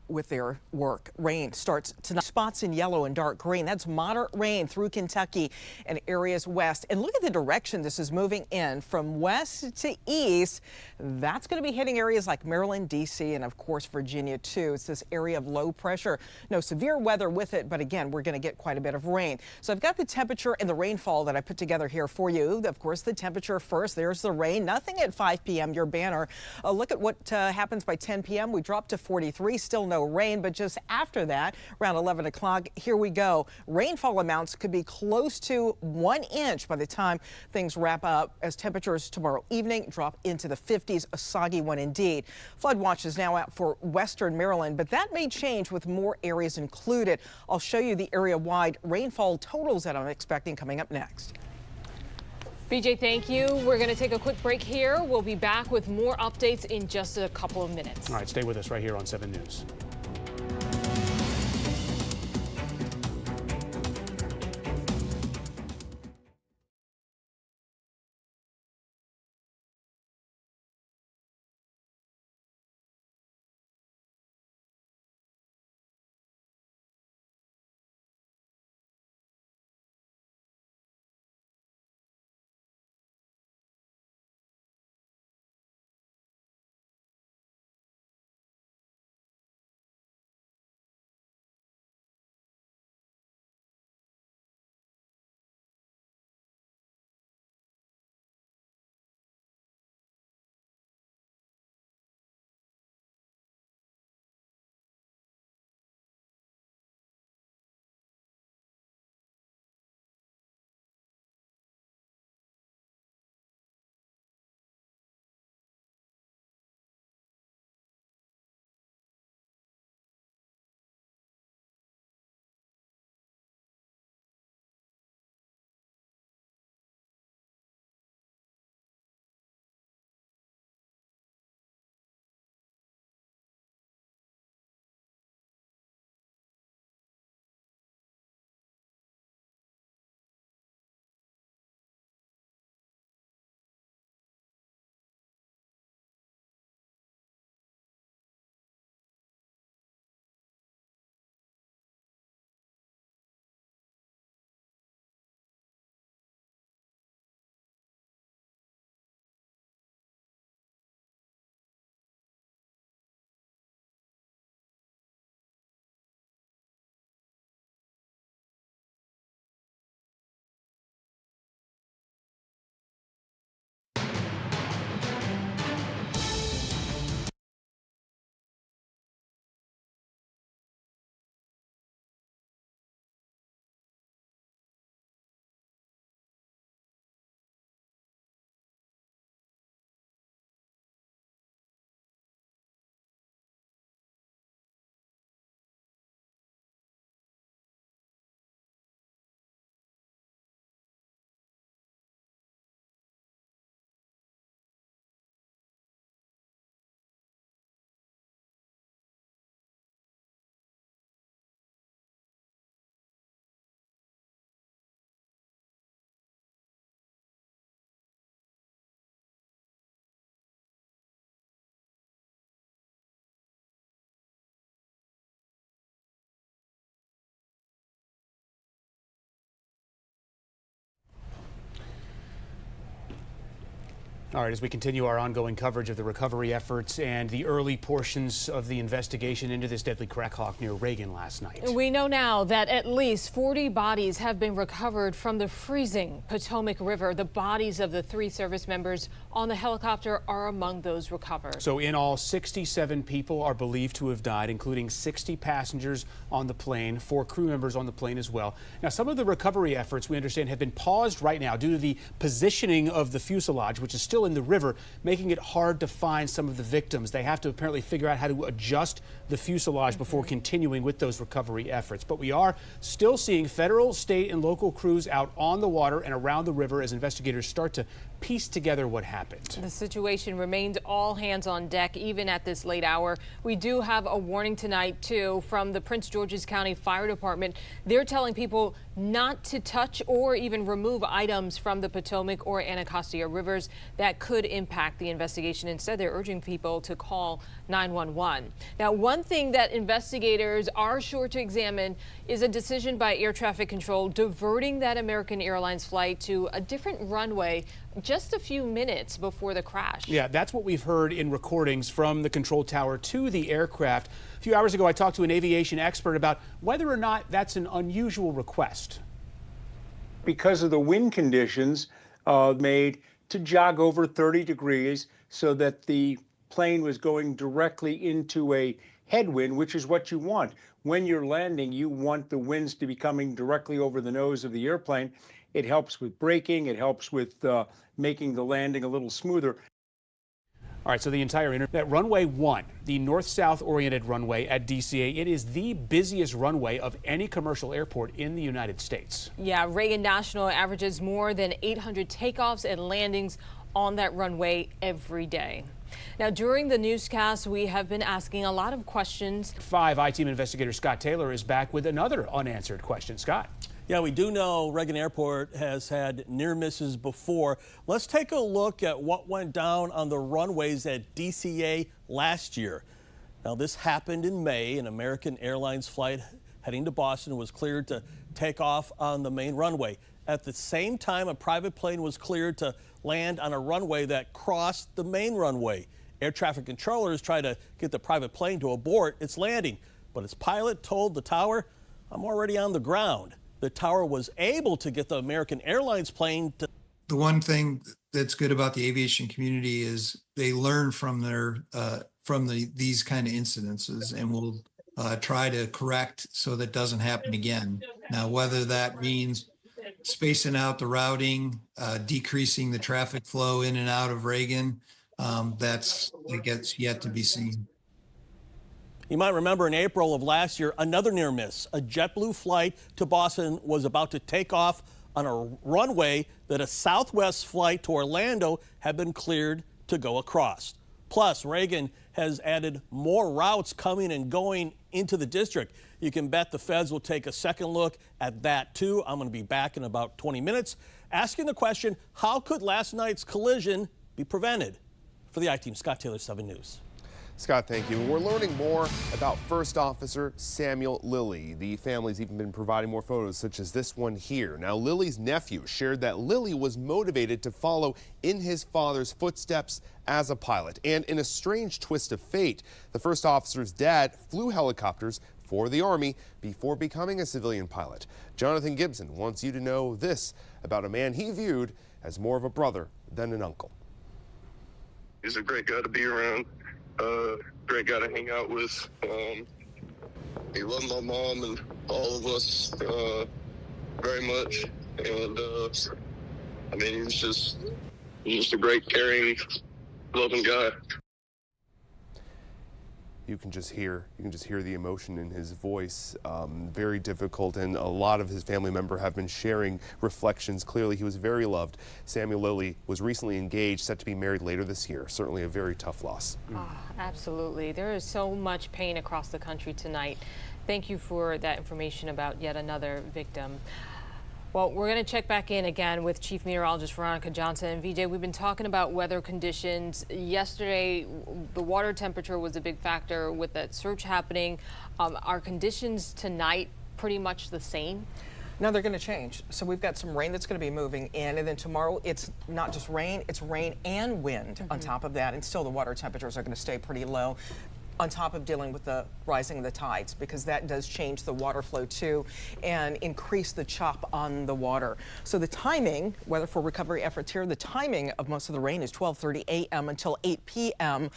with their work. Rain starts tonight. Spots in yellow and dark green. That's moderate rain through Kentucky and areas west. And look at the direction this is moving in from west to east. That's going to be hitting areas like Maryland, D.C., and of course Virginia too. It's this area of low pressure. No severe weather with it, but again, we're going to get quite a bit of rain. So I've got the temperature and the rainfall that I put together here for you. Of course, the temperature first. There's the rain. Nothing at 5 p.m. Your banner. Look at what happens by 10 p.m. We drop to 43. Still no rain, but just after that, around 11 o'clock, here we go. Rainfall amounts could be close to 1 inch by the time things wrap up as temperatures tomorrow evening drop into the 50s. A soggy one indeed. Flood watch is now out for western Maryland, but that may change with more areas included. I'll show you the area-wide rainfall totals that I'm expecting coming up next. BJ, thank you. We're going to take a quick break here. We'll be back with more updates in just a couple of minutes. All right, stay with us right here on 7 News. All right, as we continue our ongoing coverage of the recovery efforts and the early portions of the investigation into this deadly crack hawk near Reagan last night. We know now that at least 40 bodies have been recovered from the freezing Potomac River. The bodies of the 3 service members on the helicopter are among those recovered. So in all, 67 people are believed to have died, including 60 passengers on the plane, 4 crew members on the plane as well. Now, some of the recovery efforts, we understand, have been paused right now due to the positioning of the fuselage, which is still in the river, making it hard to find some of the victims. They have to apparently figure out how to adjust the fuselage before continuing with those recovery efforts. But we are still seeing federal, state, and local crews out on the water and around the river as investigators start to piece together what happened. The situation remains all hands on deck, even at this late hour. We do have a warning tonight, too, from the Prince George's County Fire Department. They're telling people not to touch or even remove items from the Potomac or Anacostia rivers that could impact the investigation. Instead, they're urging people to call 911. Now, one thing that investigators are sure to examine is a decision by air traffic control diverting that American Airlines flight to a different runway just a few minutes before the crash. Yeah, that's what we've heard in recordings from the control tower to the aircraft. A few hours ago, I talked to an aviation expert about whether or not that's an unusual request. Because of the wind conditions made to jog over 30 degrees so that the plane was going directly into a headwind, which is what you want. When you're landing, you want the winds to be coming directly over the nose of the airplane. It helps with braking. It helps with making the landing a little smoother. All right, so the entire that runway 1, the north-south oriented runway at DCA, it is the busiest runway of any commercial airport in the United States. Yeah, Reagan National averages more than 800 takeoffs and landings on that runway every day. Now, during the newscast, we have been asking a lot of questions. 5 I-Team investigator Scott Taylor is back with another unanswered question. Scott. Yeah, we do know Reagan Airport has had near misses before. Let's take a look at what went down on the runways at DCA last year. Now, this happened in May. An American Airlines flight heading to Boston was cleared to take off on the main runway. At the same time, a private plane was cleared to land on a runway that crossed the main runway. Air traffic controllers tried to get the private plane to abort its landing, but its pilot told the tower, "I'm already on the ground." The tower was able to get the American Airlines plane to. The one thing that's good about the aviation community is they learn from these kind of incidences and will try to correct so that doesn't happen again. Now, whether that means spacing out the routing, decreasing the traffic flow in and out of Reagan, it gets yet to be seen. You might remember in April of last year, another near miss. A JetBlue flight to Boston was about to take off on a runway that a Southwest flight to Orlando had been cleared to go across. Plus, Reagan has added more routes coming and going into the district. You can bet the feds will take a second look at that, too. I'm going to be back in about 20 minutes asking the question, how could last night's collision be prevented? For the I-Team, Scott Taylor, 7 News. Scott, thank you. We're learning more about First Officer Samuel Lilly. The family's even been providing more photos, such as this one here. Now, Lilly's nephew shared that Lilly was motivated to follow in his father's footsteps as a pilot. And in a strange twist of fate, the first officer's dad flew helicopters for the Army before becoming a civilian pilot. Jonathan Gibson wants you to know this about a man he viewed as more of a brother than an uncle. He's a great guy to be around. Great guy to hang out with. He loved my mom and all of us very much. And I mean, he's just a great, caring, loving guy. You can just hear the emotion in his voice. Very difficult, and a lot of his family members have been sharing reflections. Clearly, he was very loved. Samuel Lilly was recently engaged, set to be married later this year. Certainly a very tough loss. Oh, absolutely. There is so much pain across the country tonight. Thank you for that information about yet another victim. Well, we're going to check back in again with Chief Meteorologist Veronica Johnson. And VJ, we've been talking about weather conditions. Yesterday, the water temperature was a big factor with that surge happening. Are conditions tonight pretty much the same? No, they're going to change. So we've got some rain that's going to be moving in, and then tomorrow it's not just rain, it's rain and wind on top of that, and still the water temperatures are going to stay pretty low, on top of dealing with the rising of the tides, because that does change the water flow too and increase the chop on the water. So the timing, weather for recovery efforts here, the timing of most of the rain is 12:30 a.m. until 8 p.m.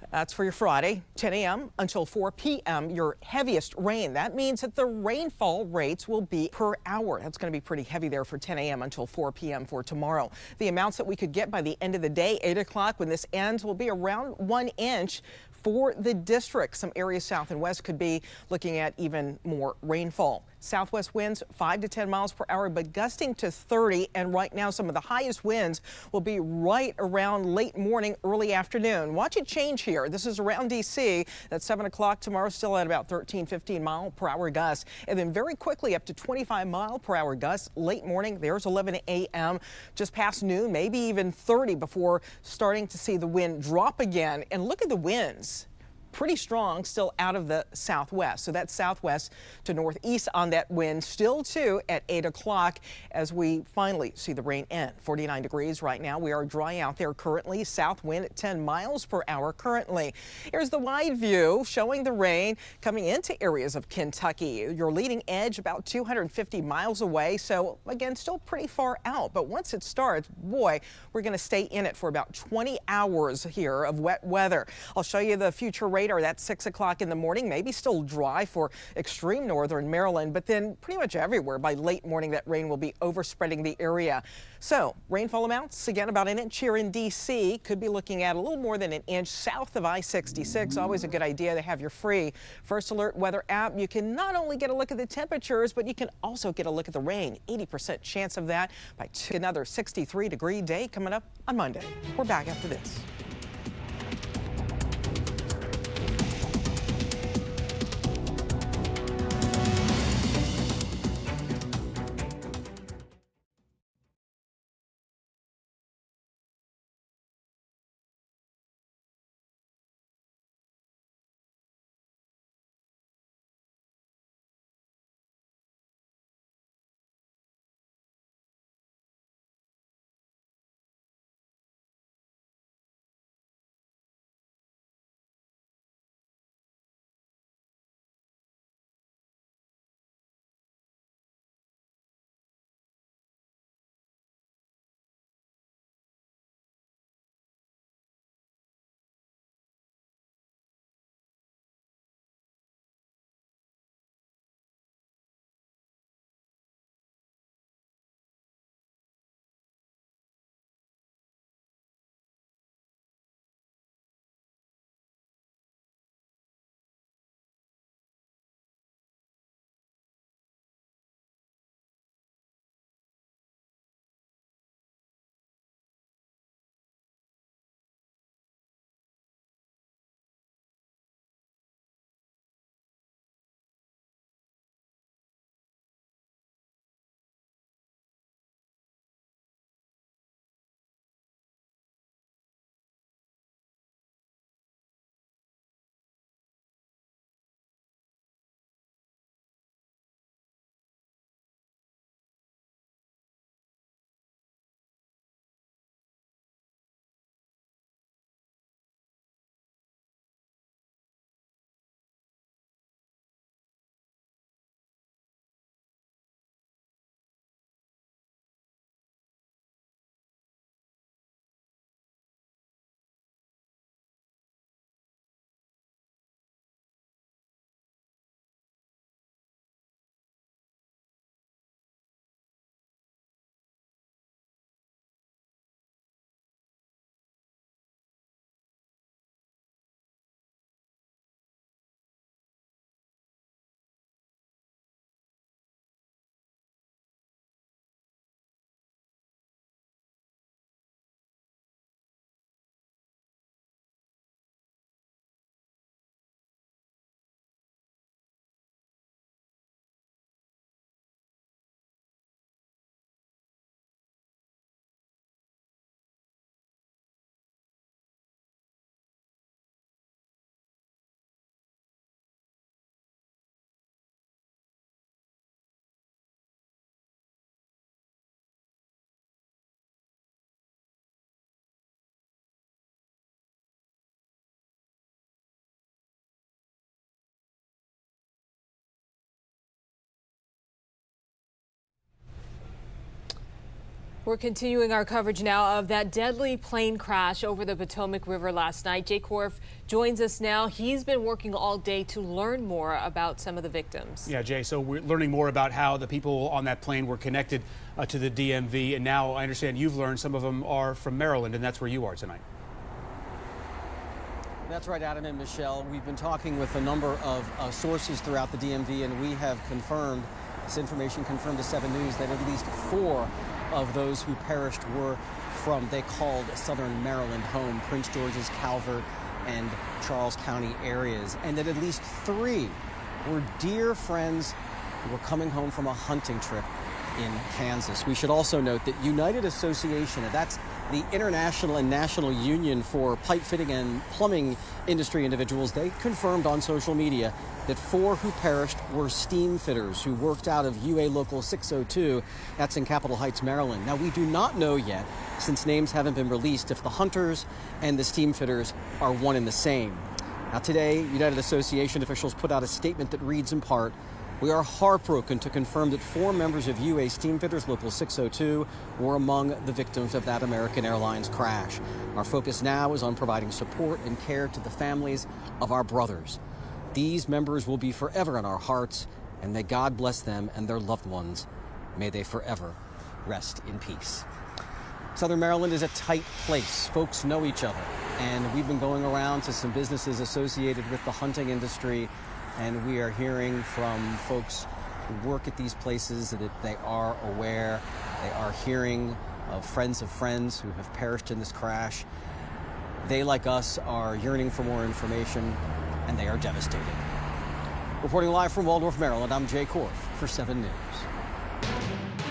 That's for your Friday, 10 a.m. until 4 p.m., your heaviest rain. That means that the rainfall rates will be per hour. That's going to be pretty heavy there for 10 a.m. until 4 p.m. for tomorrow. The amounts that we could get by the end of the day, 8 o'clock, when this ends, will be around 1 inch for the district. Some areas south and west could be looking at even more rainfall. Southwest winds 5 to 10 miles per hour, but gusting to 30. And right now, some of the highest winds will be right around late morning, early afternoon. Watch it change here. This is around D.C. That's 7 o'clock tomorrow, still at about 13, 15 mile per hour gusts. And then very quickly up to 25 mile per hour gusts late morning. There's 11 a.m. just past noon, maybe even 30 before starting to see the wind drop again. And look at the winds. Pretty strong still out of the southwest. So that's southwest to northeast on that wind still too at 8 o'clock as we finally see the rain end. 49 degrees right now. We are dry out there currently. South wind at 10 miles per hour currently. Here's the wide view showing the rain coming into areas of Kentucky. Your leading edge about 250 miles away. So again, still pretty far out. But once it starts, boy, we're going to stay in it for about 20 hours here of wet weather. I'll show you the future radar. That's 6 o'clock in the morning, maybe still dry for extreme northern Maryland, but then pretty much everywhere by late morning that rain will be overspreading the area. So rainfall amounts, again, about an inch here in D.C. Could be looking at a little more than an inch south of I-66. Always a good idea to have your free First Alert weather app. You can not only get a look at the temperatures, but you can also get a look at the rain. 80% chance of that by another 63-degree day coming up on Monday. We're back after this. We're continuing our coverage now of that deadly plane crash over the Potomac River last night. Jay Korf joins us now. He's been working all day to learn more about some of the victims. Yeah, Jay, so we're learning more about how the people on that plane were connected to the DMV. And now I understand you've learned some of them are from Maryland, and that's where you are tonight. That's right, Adam and Michelle. We've been talking with a number of sources throughout the DMV, and we have confirmed, this information confirmed to 7 News, that at least 4 of those who perished were from, they called Southern Maryland home, Prince George's, Calvert, and Charles County areas, and that at least 3 were dear friends who were coming home from a hunting trip in Kansas. We should also note that United Association, that's the international and national union for pipe fitting and plumbing industry individuals, they confirmed on social media that 4 who perished were steam fitters who worked out of UA Local 602. That's in Capitol Heights, Maryland. Now, we do not know yet, since names haven't been released, if the hunters and the steam fitters are one and the same. Now, today, United Association officials put out a statement that reads in part, "We are heartbroken to confirm that 4 members of UA Steamfitters Local 602 were among the victims of that American Airlines crash. Our focus now is on providing support and care to the families of our brothers. These members will be forever in our hearts, and may God bless them and their loved ones. May they forever rest in peace." Southern Maryland is a tight place. Folks know each other, and we've been going around to some businesses associated with the hunting industry, and we are hearing from folks who work at these places that they are aware. They are hearing of friends who have perished in this crash. They, like us, are yearning for more information, and they are devastated. Reporting live from Waldorf, Maryland, I'm Jay Korf for 7 News.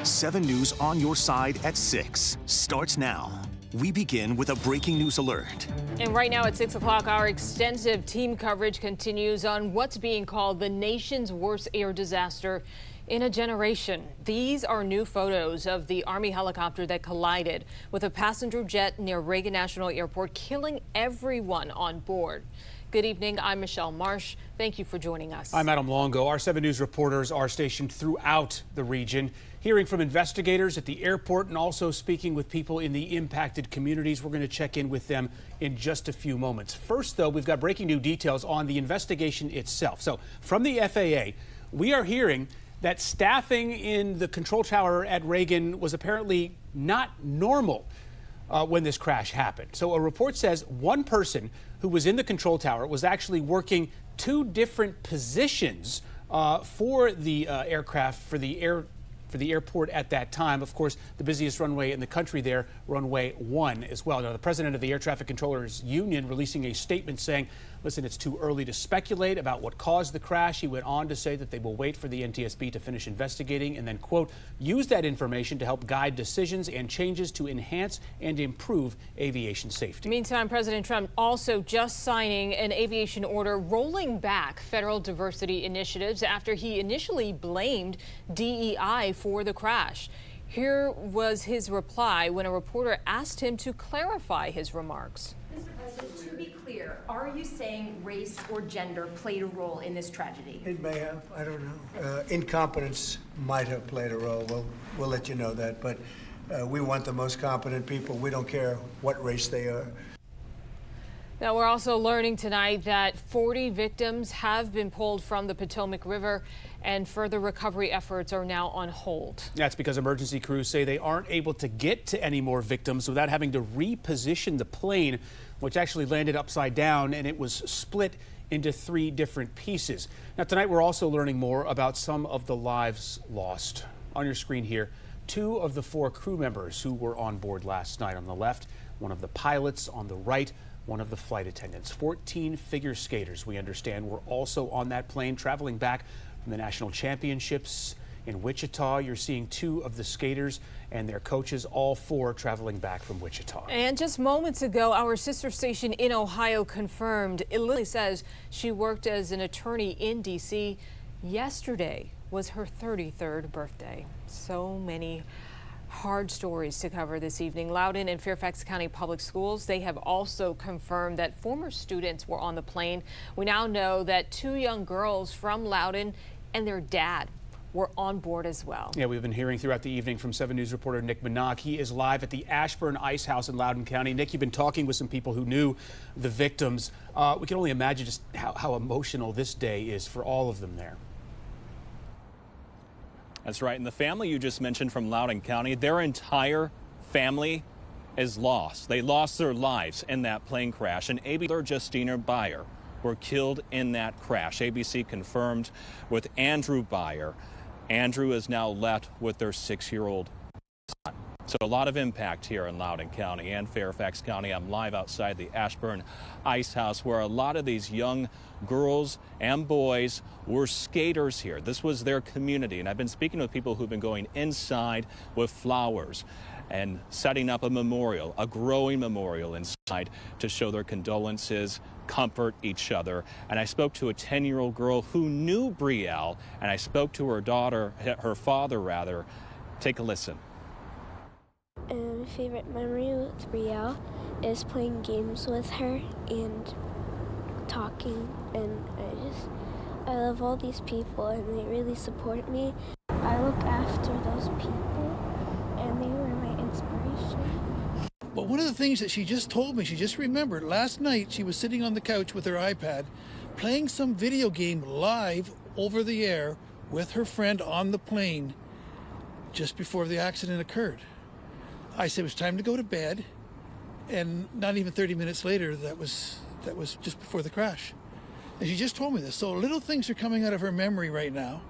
7 News on your side at 6 starts now. We begin with a breaking news alert. And right now at 6 o'clock, our extensive team coverage continues on what's being called the nation's worst air disaster in a generation. These are new photos of the Army helicopter that collided with a passenger jet near Reagan National Airport, killing everyone on board. Good evening. I'm Michelle Marsh. Thank you for joining us. I'm Adam Longo. Our 7 News reporters are stationed throughout the region, hearing from investigators at the airport and also speaking with people in the impacted communities. We're going to check in with them in just a few moments. First, though, we've got breaking new details on the investigation itself. So from the FAA, we are hearing that staffing in the control tower at Reagan was apparently not normal when this crash happened. So a report says one person who was in the control tower was actually working 2 different positions for the aircraft, for the airport at that time. Of course, the busiest runway in the country there, runway 1 as well. Now, the president of the Air Traffic Controllers Union releasing a statement saying, listen, it's too early to speculate about what caused the crash. He went on to say that they will wait for the NTSB to finish investigating and then, quote, use that information to help guide decisions and changes to enhance and improve aviation safety. Meantime, President Trump also just signing an aviation order rolling back federal diversity initiatives after he initially blamed DEI for the crash. Here was his reply when a reporter asked him to clarify his remarks. Mr. President, to be clear, are you saying race or gender played a role in this tragedy? It may have. I don't know. Incompetence might have played a role. We'll let you know that. But we want the most competent people. We don't care what race they are. Now, we're also learning tonight that 40 victims have been pulled from the Potomac River, and further recovery efforts are now on hold. That's because emergency crews say they aren't able to get to any more victims without having to reposition the plane, which actually landed upside down, and it was split into 3 different pieces. Now, tonight we're also learning more about some of the lives lost. On your screen here, 2 of the 4 crew members who were on board last night on the left, one of the pilots on the right, one of the flight attendants. 14 figure skaters, we understand, were also on that plane traveling back from the national championships in Wichita. You're seeing 2 of the skaters and their coaches, all 4 traveling back from Wichita. And just moments ago, our sister station in Ohio confirmed Lily says she worked as an attorney in D.C. Yesterday was her 33rd birthday. So many hard stories to cover this evening. Loudoun and Fairfax County Public Schools, they have also confirmed that former students were on the plane. We now know that 2 young girls from Loudoun and their dad were on board as well. Yeah, we've been hearing throughout the evening from 7 News reporter Nick Minock. He is live at the Ashburn Ice House in Loudoun County. Nick, you've been talking with some people who knew the victims. We can only imagine just how emotional this day is for all of them there. That's right. And the family you just mentioned from Loudoun County, their entire family is lost. They lost their lives in that plane crash. And ABC Justina Byer were killed in that crash. ABC confirmed with Andrew Byer. Andrew is now left with their 6-year-old son. So a lot of impact here in Loudoun County and Fairfax County. I'm live outside the Ashburn Ice House, where a lot of these young girls and boys were skaters here. This was their community. And I've been speaking with people who've been going inside with flowers and setting up a memorial, a growing memorial inside to show their condolences, comfort each other. And I spoke to a 10-year-old girl who knew Brielle, and I spoke to her daughter, her father rather. Take a listen. My favorite memory with Brielle is playing games with her and talking, and I love all these people and they really support me. I look after those people and they were my inspiration. But one of the things that she just told me, she just remembered, last night she was sitting on the couch with her iPad playing some video game live over the air with her friend on the plane just before the accident occurred. I said it was time to go to bed, and not even 30 minutes later, that was just before the crash. And she just told me this. So little things are coming out of her memory right now.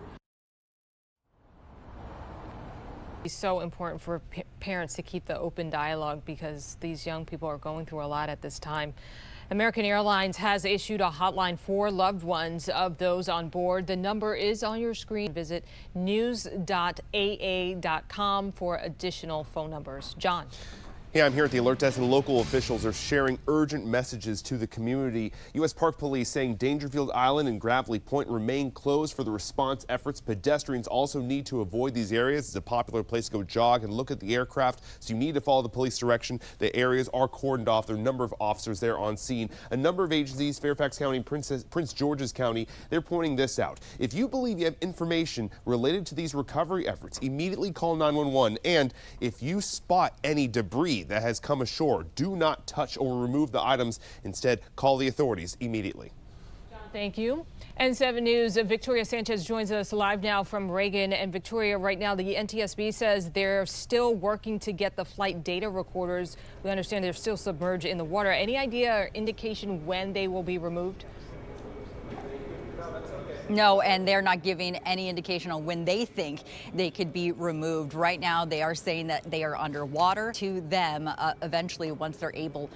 It's so important for parents to keep the open dialogue because these young people are going through a lot at this time. American Airlines has issued a hotline for loved ones of those on board. The number is on your screen. Visit news.aa.com for additional phone numbers. John. Yeah, I'm here at the alert desk, and local officials are sharing urgent messages to the community. U.S. Park Police saying Dangerfield Island and Gravelly Point remain closed for the response efforts. Pedestrians also need to avoid these areas. It's a popular place to go jog and look at the aircraft, so you need to follow the police direction. The areas are cordoned off. There are a number of officers there on scene. A number of agencies, Fairfax County, Prince George's County, they're pointing this out. If you believe you have information related to these recovery efforts, immediately call 911. And if you spot any debris that has come ashore, do not touch or remove the items. Instead, call the authorities immediately. Thank you. And 7 News, Victoria Sanchez joins us live now from Reagan. And Victoria, right now the NTSB says they're still working to get the flight data recorders. We understand they're still submerged in the water. Any idea or indication when they will be removed? No, and they're not giving any indication on when they think they could be removed. Right now, they are saying that they are underwater. To them, eventually, once they're able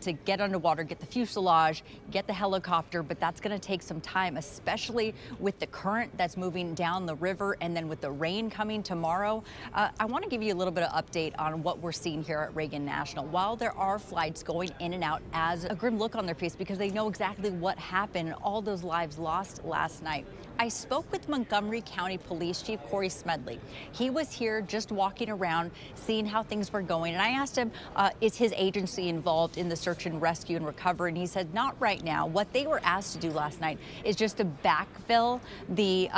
to get underwater, get the fuselage, get the helicopter, but that's going to take some time, especially with the current that's moving down the river and then with the rain coming tomorrow. I want to give you a little bit of update on what we're seeing here at Reagan National. While there are flights going in and out, as a grim look on their face because they know exactly what happened, all those lives lost last night. I spoke with Montgomery County Police Chief Corey Smedley. He was here just walking around, seeing how things were going. And I asked him, is his agency involved in the search and rescue and recovery? And he said, not right now. What they were asked to do last night is just to backfill the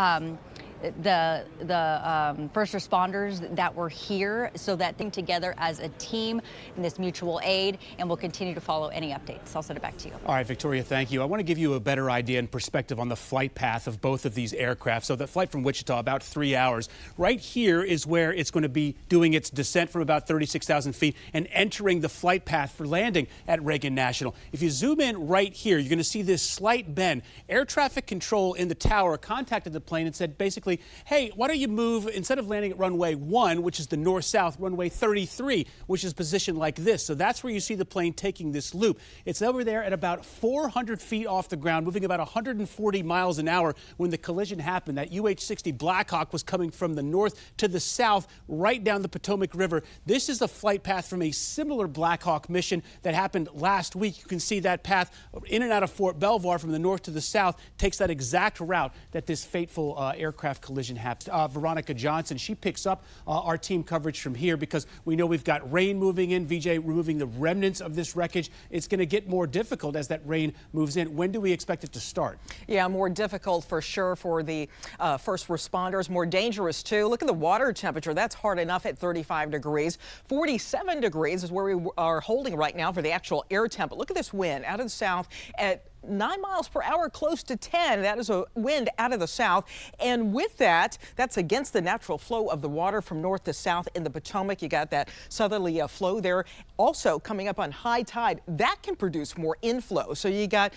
first responders that were here so that thing together as a team in this mutual aid, and we'll continue to follow any updates. I'll send it back to you. All right, Victoria, thank you. I want to give you a better idea and perspective on the flight path of both of these aircraft. So the flight from Wichita, about 3 hours. Right here is where it's going to be doing its descent from about 36,000 feet and entering the flight path for landing at Reagan National. If you zoom in right here, you're going to see this slight bend. Air traffic control in the tower contacted the plane and said basically, hey, why don't you move, instead of landing at runway 1, which is the north-south, runway 33, which is positioned like this. So that's where you see the plane taking this loop. It's over there at about 400 feet off the ground, moving about 140 miles an hour when the collision happened. That UH-60 Blackhawk was coming from the north to the south, right down the Potomac River. This is the flight path from a similar Blackhawk mission that happened last week. You can see that path in and out of Fort Belvoir from the north to the south takes that exact route that this fateful aircraft have collision happened. Veronica Johnson, she picks up our team coverage from here because we know we've got rain moving in, VJ removing the remnants of this wreckage. It's going to get more difficult as that rain moves in. When do we expect it to start? Yeah, more difficult for sure for the first responders, more dangerous too. Look at the water temperature. That's hard enough at 35 degrees. 47 degrees is where we are holding right now for the actual air temp. Look at this wind out of the south at 9 miles per hour, close to 10. That is a wind out of the south. And with that, that's against the natural flow of the water from north to south in the Potomac. You got that southerly flow there. Also coming up on high tide, that can produce more inflow. So you got,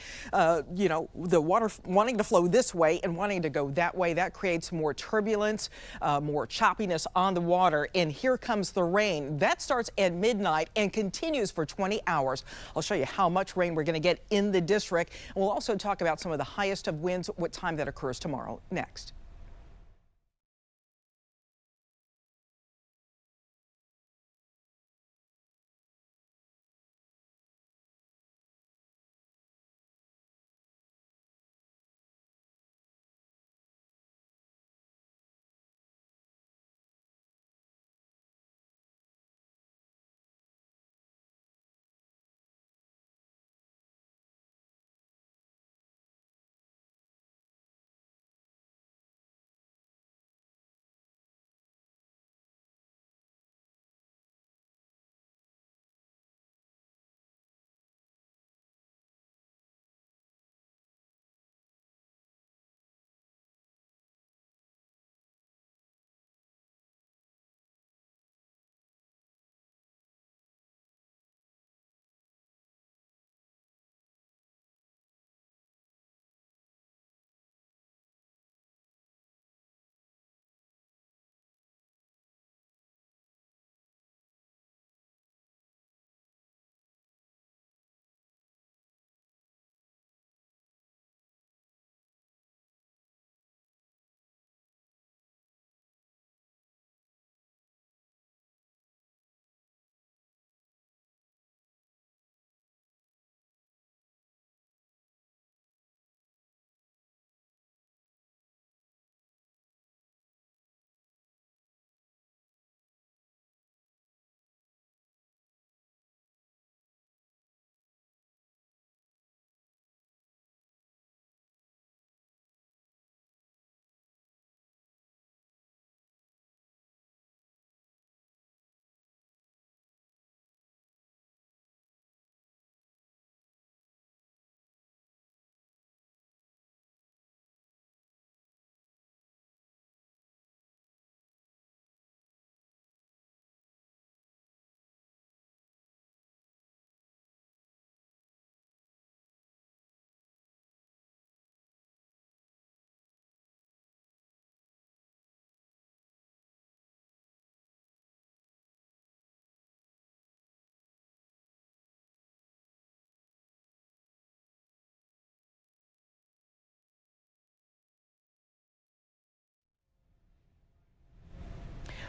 you know, the water wanting to flow this way and wanting to go that way. That creates more turbulence, more choppiness on the water. And here comes the rain. That starts at midnight and continues for 20 hours. I'll show you how much rain we're going to get in the district. And we'll also talk about some of the highest of winds, what time that occurs tomorrow. Next.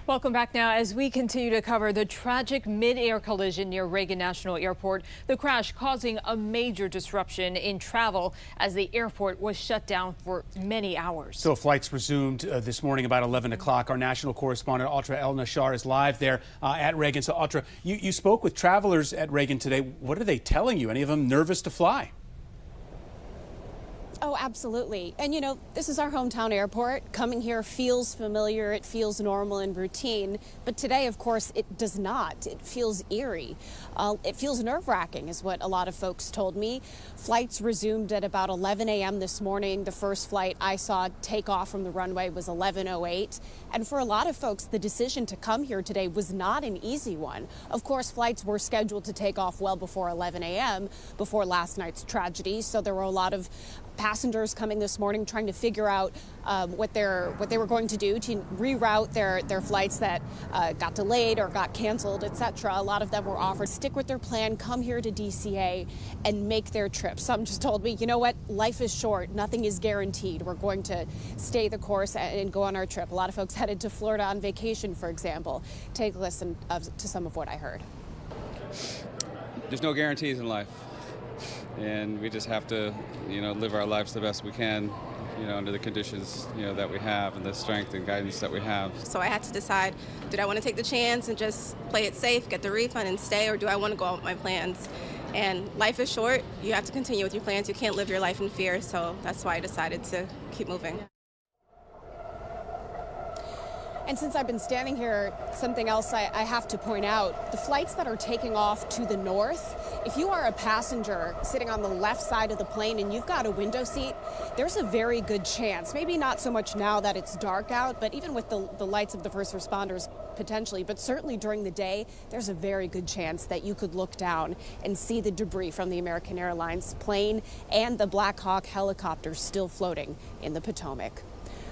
Welcome back now as we continue to cover the tragic mid-air collision near Reagan National Airport. The crash causing a major disruption in travel as the airport was shut down for many hours. So flights resumed this morning about 11 o'clock. Our national correspondent Ultra El Nashar is live there at Reagan. So Ultra, you spoke with travelers at Reagan today. What are they telling you? Any of them nervous to fly? Oh, absolutely. And you know, this is our hometown airport. Coming here feels familiar, it feels normal and routine. But today, of course, it does not. It feels eerie. It feels nerve-wracking is what a lot of folks told me. Flights resumed at about 11 a.m. this morning. The first flight I saw take off from the runway was 11:08. And for a lot of folks, the decision to come here today was not an easy one. Of course, flights were scheduled to take off well before 11 a.m. before last night's tragedy. So there were a lot of passengers coming this morning trying to figure out what they were going to do to reroute their flights that got delayed or got canceled, etc. A lot of them were offered to stick with their plan, come here to DCA and make their trip. Some just told me, you know what, life is short, nothing is guaranteed. We're going to stay the course and go on our trip. A lot of folks headed to Florida on vacation, for example. Take a listen to some of what I heard. There's no guarantees in life. And we just have to, live our lives the best we can. under the conditions, that we have and the strength and guidance that we have. So I had to decide, did I want to take the chance and just play it safe, get the refund and stay, or do I want to go on with my plans? And life is short. You have to continue with your plans. You can't live your life in fear. So that's why I decided to keep moving. And since I've been standing here, something else I have to point out, the flights that are taking off to the north, if you are a passenger sitting on the left side of the plane and you've got a window seat, there's a very good chance, maybe not so much now that it's dark out, but even with the lights of the first responders potentially, but certainly during the day, there's a very good chance that you could look down and see the debris from the American Airlines plane and the Black Hawk helicopter still floating in the Potomac.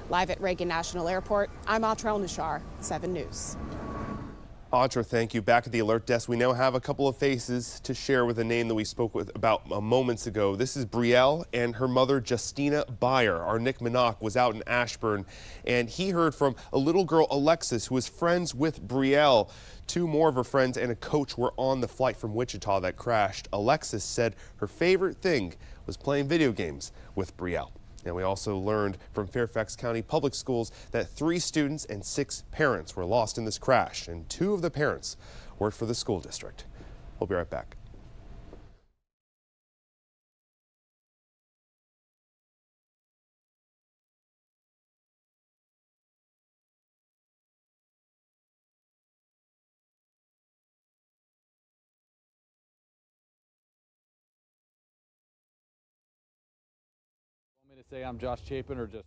Live at Reagan National Airport, I'm Atrell Nishar, 7 News. Audra, thank you. Back at the alert desk, we now have a couple of faces to share with a name that we spoke with about moments ago. This is Brielle and her mother, Justina Beyer. Our Nick Minock was out in Ashburn, and he heard from a little girl, Alexis, who was friends with Brielle. 2 more of her friends and a coach were on the flight from Wichita that crashed. Alexis said her favorite thing was playing video games with Brielle. And we also learned from Fairfax County Public Schools that 3 students and 6 parents were lost in this crash, and 2 of the parents worked for the school district. We'll be right back. To say I'm Josh Chapin or just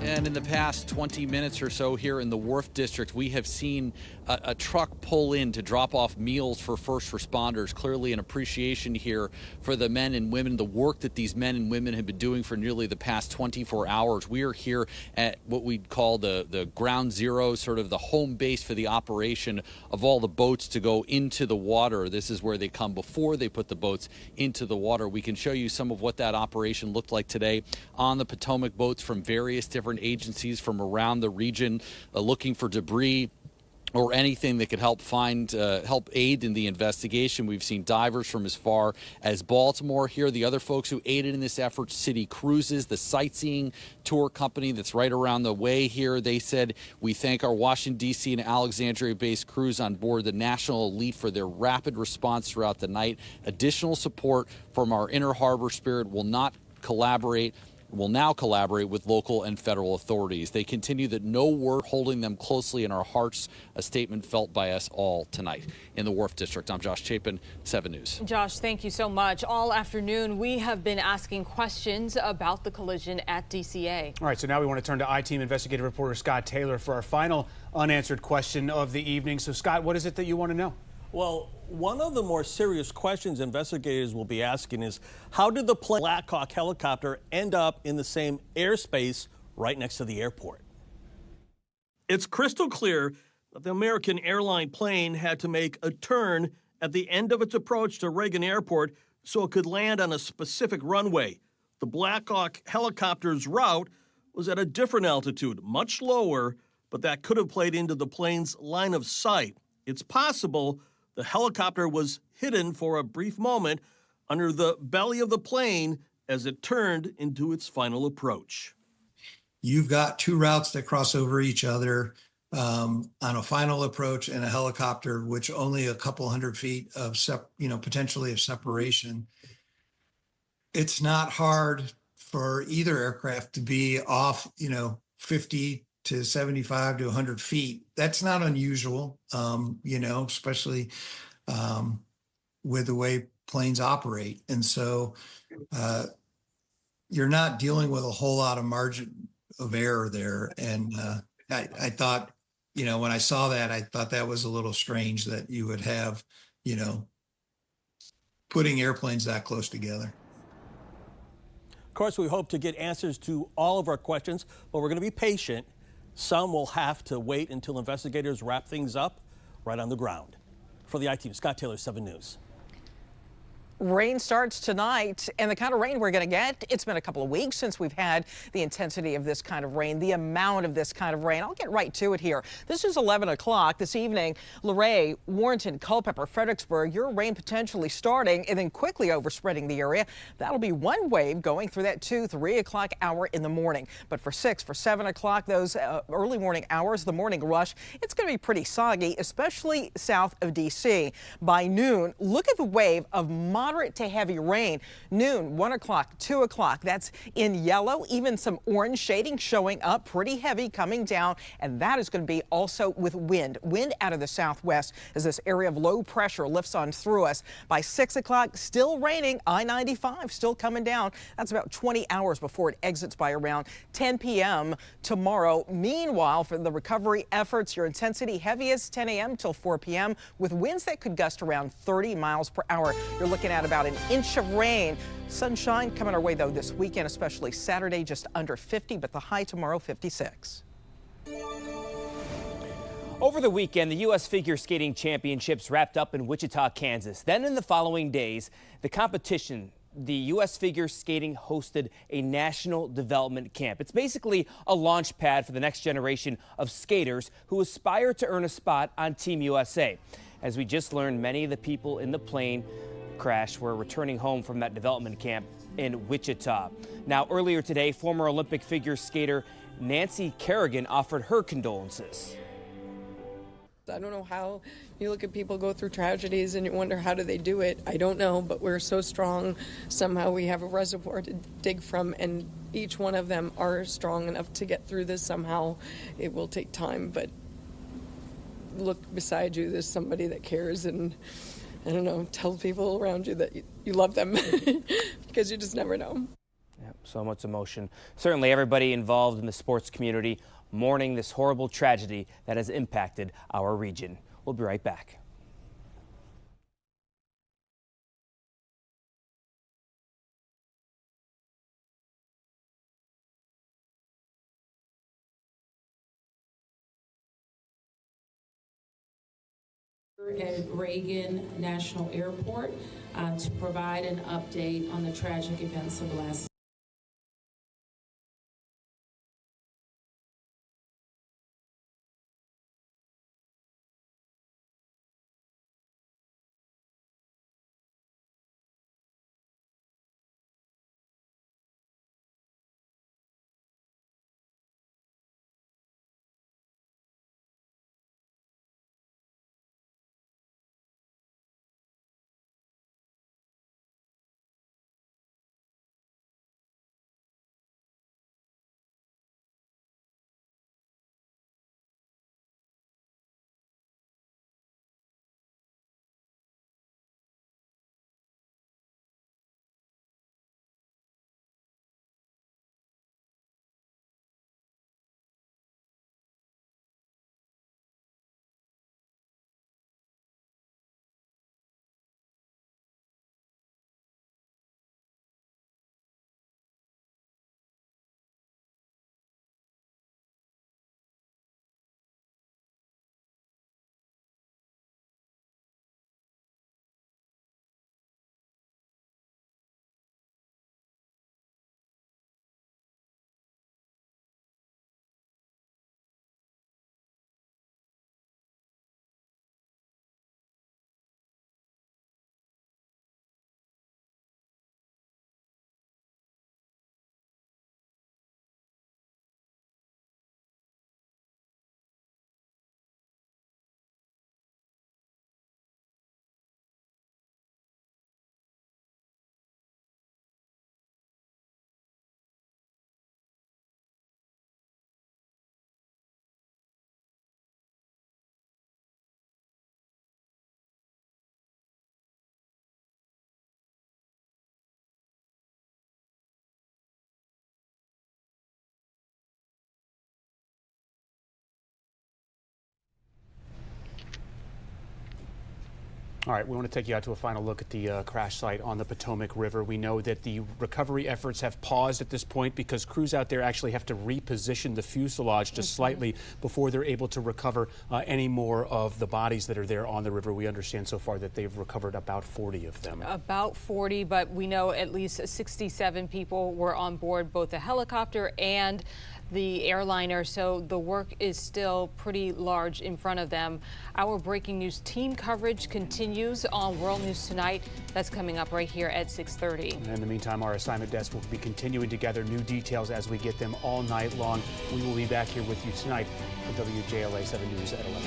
And in the past 20 minutes or so here in the Wharf District, we have seen a truck pull in to drop off meals for first responders. Clearly an appreciation here for the men and women, the work that these men and women have been doing for nearly the past 24 hours. We are here at what we call the ground zero, sort of the home base for the operation of all the boats to go into the water. This is where they come before they put the boats into the water. We can show you some of what that operation looked like today on the Potomac boats from various different agencies from around the region looking for debris, or anything that could help help aid in the investigation. We've seen divers from as far as Baltimore here. The other folks who aided in this effort, City Cruises, the sightseeing tour company that's right around the way here. They said, we thank our Washington, D.C. and Alexandria-based crews on board the National Elite for their rapid response throughout the night. Additional support from our Inner Harbor Spirit will now collaborate with local and federal authorities. They continue that no word holding them closely in our hearts, a statement felt by us all tonight. In the Wharf District, I'm Josh Chapin, 7 News. Josh, thank you so much. All afternoon, we have been asking questions about the collision at DCA. All right, so now we want to turn to I-Team investigative reporter Scott Taylor for our final unanswered question of the evening. So, Scott, what is it that you want to know? Well, one of the more serious questions investigators will be asking is, how did the Black Hawk helicopter end up in the same airspace right next to the airport? It's crystal clear that the American airline plane had to make a turn at the end of its approach to Reagan Airport so it could land on a specific runway. The Black Hawk helicopter's route was at a different altitude, much lower, but that could have played into the plane's line of sight. It's possible the helicopter was hidden for a brief moment under the belly of the plane as it turned into its final approach. You've got two routes that cross over each other on a final approach and a helicopter, which only a couple hundred feet of potentially of separation. It's not hard for either aircraft to be off, 50 to 75 to 100 feet. That's not unusual, especially with the way planes operate. And so you're not dealing with a whole lot of margin of error there. And I thought, when I saw that, I thought that was a little strange that you would have, putting airplanes that close together. Of course, we hope to get answers to all of our questions, but we're going to be patient. Some will have to wait until investigators wrap things up right on the ground. For the I-Team, Scott Taylor, 7 News. Rain starts tonight, and the kind of rain we're going to get, it's been a couple of weeks since we've had the intensity of this kind of rain, the amount of this kind of rain. I'll get right to it here. This is 11 o'clock this evening. Luray, Warrenton, Culpeper, Fredericksburg, your rain potentially starting and then quickly overspreading the area. That'll be one wave going through that 2-3 o'clock hour in the morning. But for 6, for 7 o'clock, those early morning hours, the morning rush, it's going to be pretty soggy, especially south of D.C. By noon, look at the wave of moderate to heavy rain. Noon, 1 o'clock, 2 o'clock. That's in yellow, even some orange shading showing up, pretty heavy coming down. And that is going to be also with wind out of the southwest as this area of low pressure lifts on through us. By 6 o'clock, still raining. I-95 still coming down. That's about 20 hours before it exits by around 10 p.m. tomorrow. Meanwhile, for the recovery efforts, your intensity heaviest 10 a.m. till 4 p.m. with winds that could gust around 30 miles per hour. You're looking at about an inch of rain. Sunshine coming our way, though, this weekend, especially Saturday, just under 50, but the high tomorrow, 56. Over the weekend, the U.S. Figure Skating Championships wrapped up in Wichita, Kansas. Then in the following days, the competition, the U.S. Figure Skating hosted a national development camp. It's basically a launch pad for the next generation of skaters who aspire to earn a spot on Team USA. As we just learned, many of the people in the plane crash were returning home from that development camp in Wichita. Now, earlier today, former Olympic figure skater Nancy Kerrigan offered her condolences. I don't know how you look at people go through tragedies and you wonder, how do they do it? I don't know, but we're so strong. Somehow we have a reservoir to dig from, and each one of them are strong enough to get through this somehow. It will take time, but look beside you, there's somebody that cares, and I don't know, tell people around you that you love them because you just never know. Yeah, so much emotion. Certainly everybody involved in the sports community mourning this horrible tragedy that has impacted our region. We'll be right back. At Reagan National Airport to provide an update on the tragic events of last All right, we want to take you out to a final look at the crash site on the Potomac River. We know that the recovery efforts have paused at this point because crews out there actually have to reposition the fuselage just slightly before they're able to recover any more of the bodies that are there on the river. We understand so far that they've recovered about 40 of them. About 40, but we know at least 67 people were on board both the helicopter and the airliner, so the work is still pretty large in front of them. Our breaking news team coverage continues on World News Tonight. That's coming up right here at 6:30. And in the meantime, our assignment desk will be continuing to gather new details as we get them all night long. We will be back here with you tonight for WJLA 7 News at 11.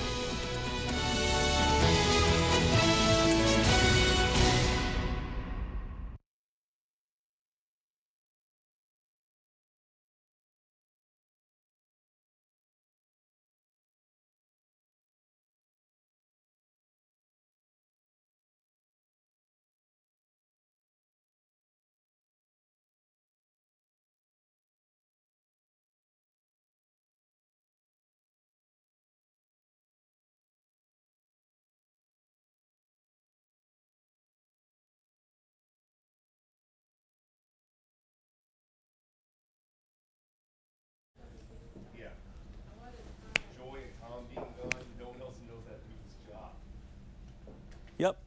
Yep.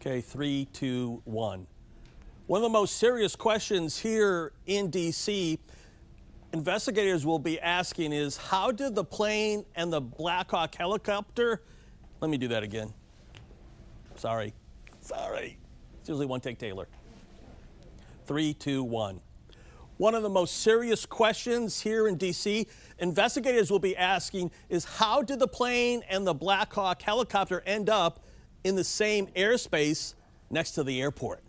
Okay, 3, 2, 1. One of the most serious questions here in D.C. investigators will be asking is, how did the plane and the Black Hawk helicopter, let me do that again. Sorry. It's usually one take, Taylor. 3, 2, 1. One of the most serious questions here in D.C. investigators will be asking is, how did the plane and the Black Hawk helicopter end up in the same airspace next to the airport?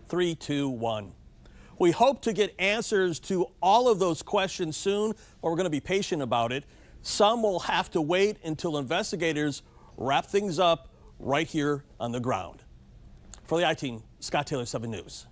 Three, two, one. We hope to get answers to all of those questions soon, but we're going to be patient about it. Some will have to wait until investigators wrap things up right here on the ground. For the I-Team, Scott Taylor, 7 News.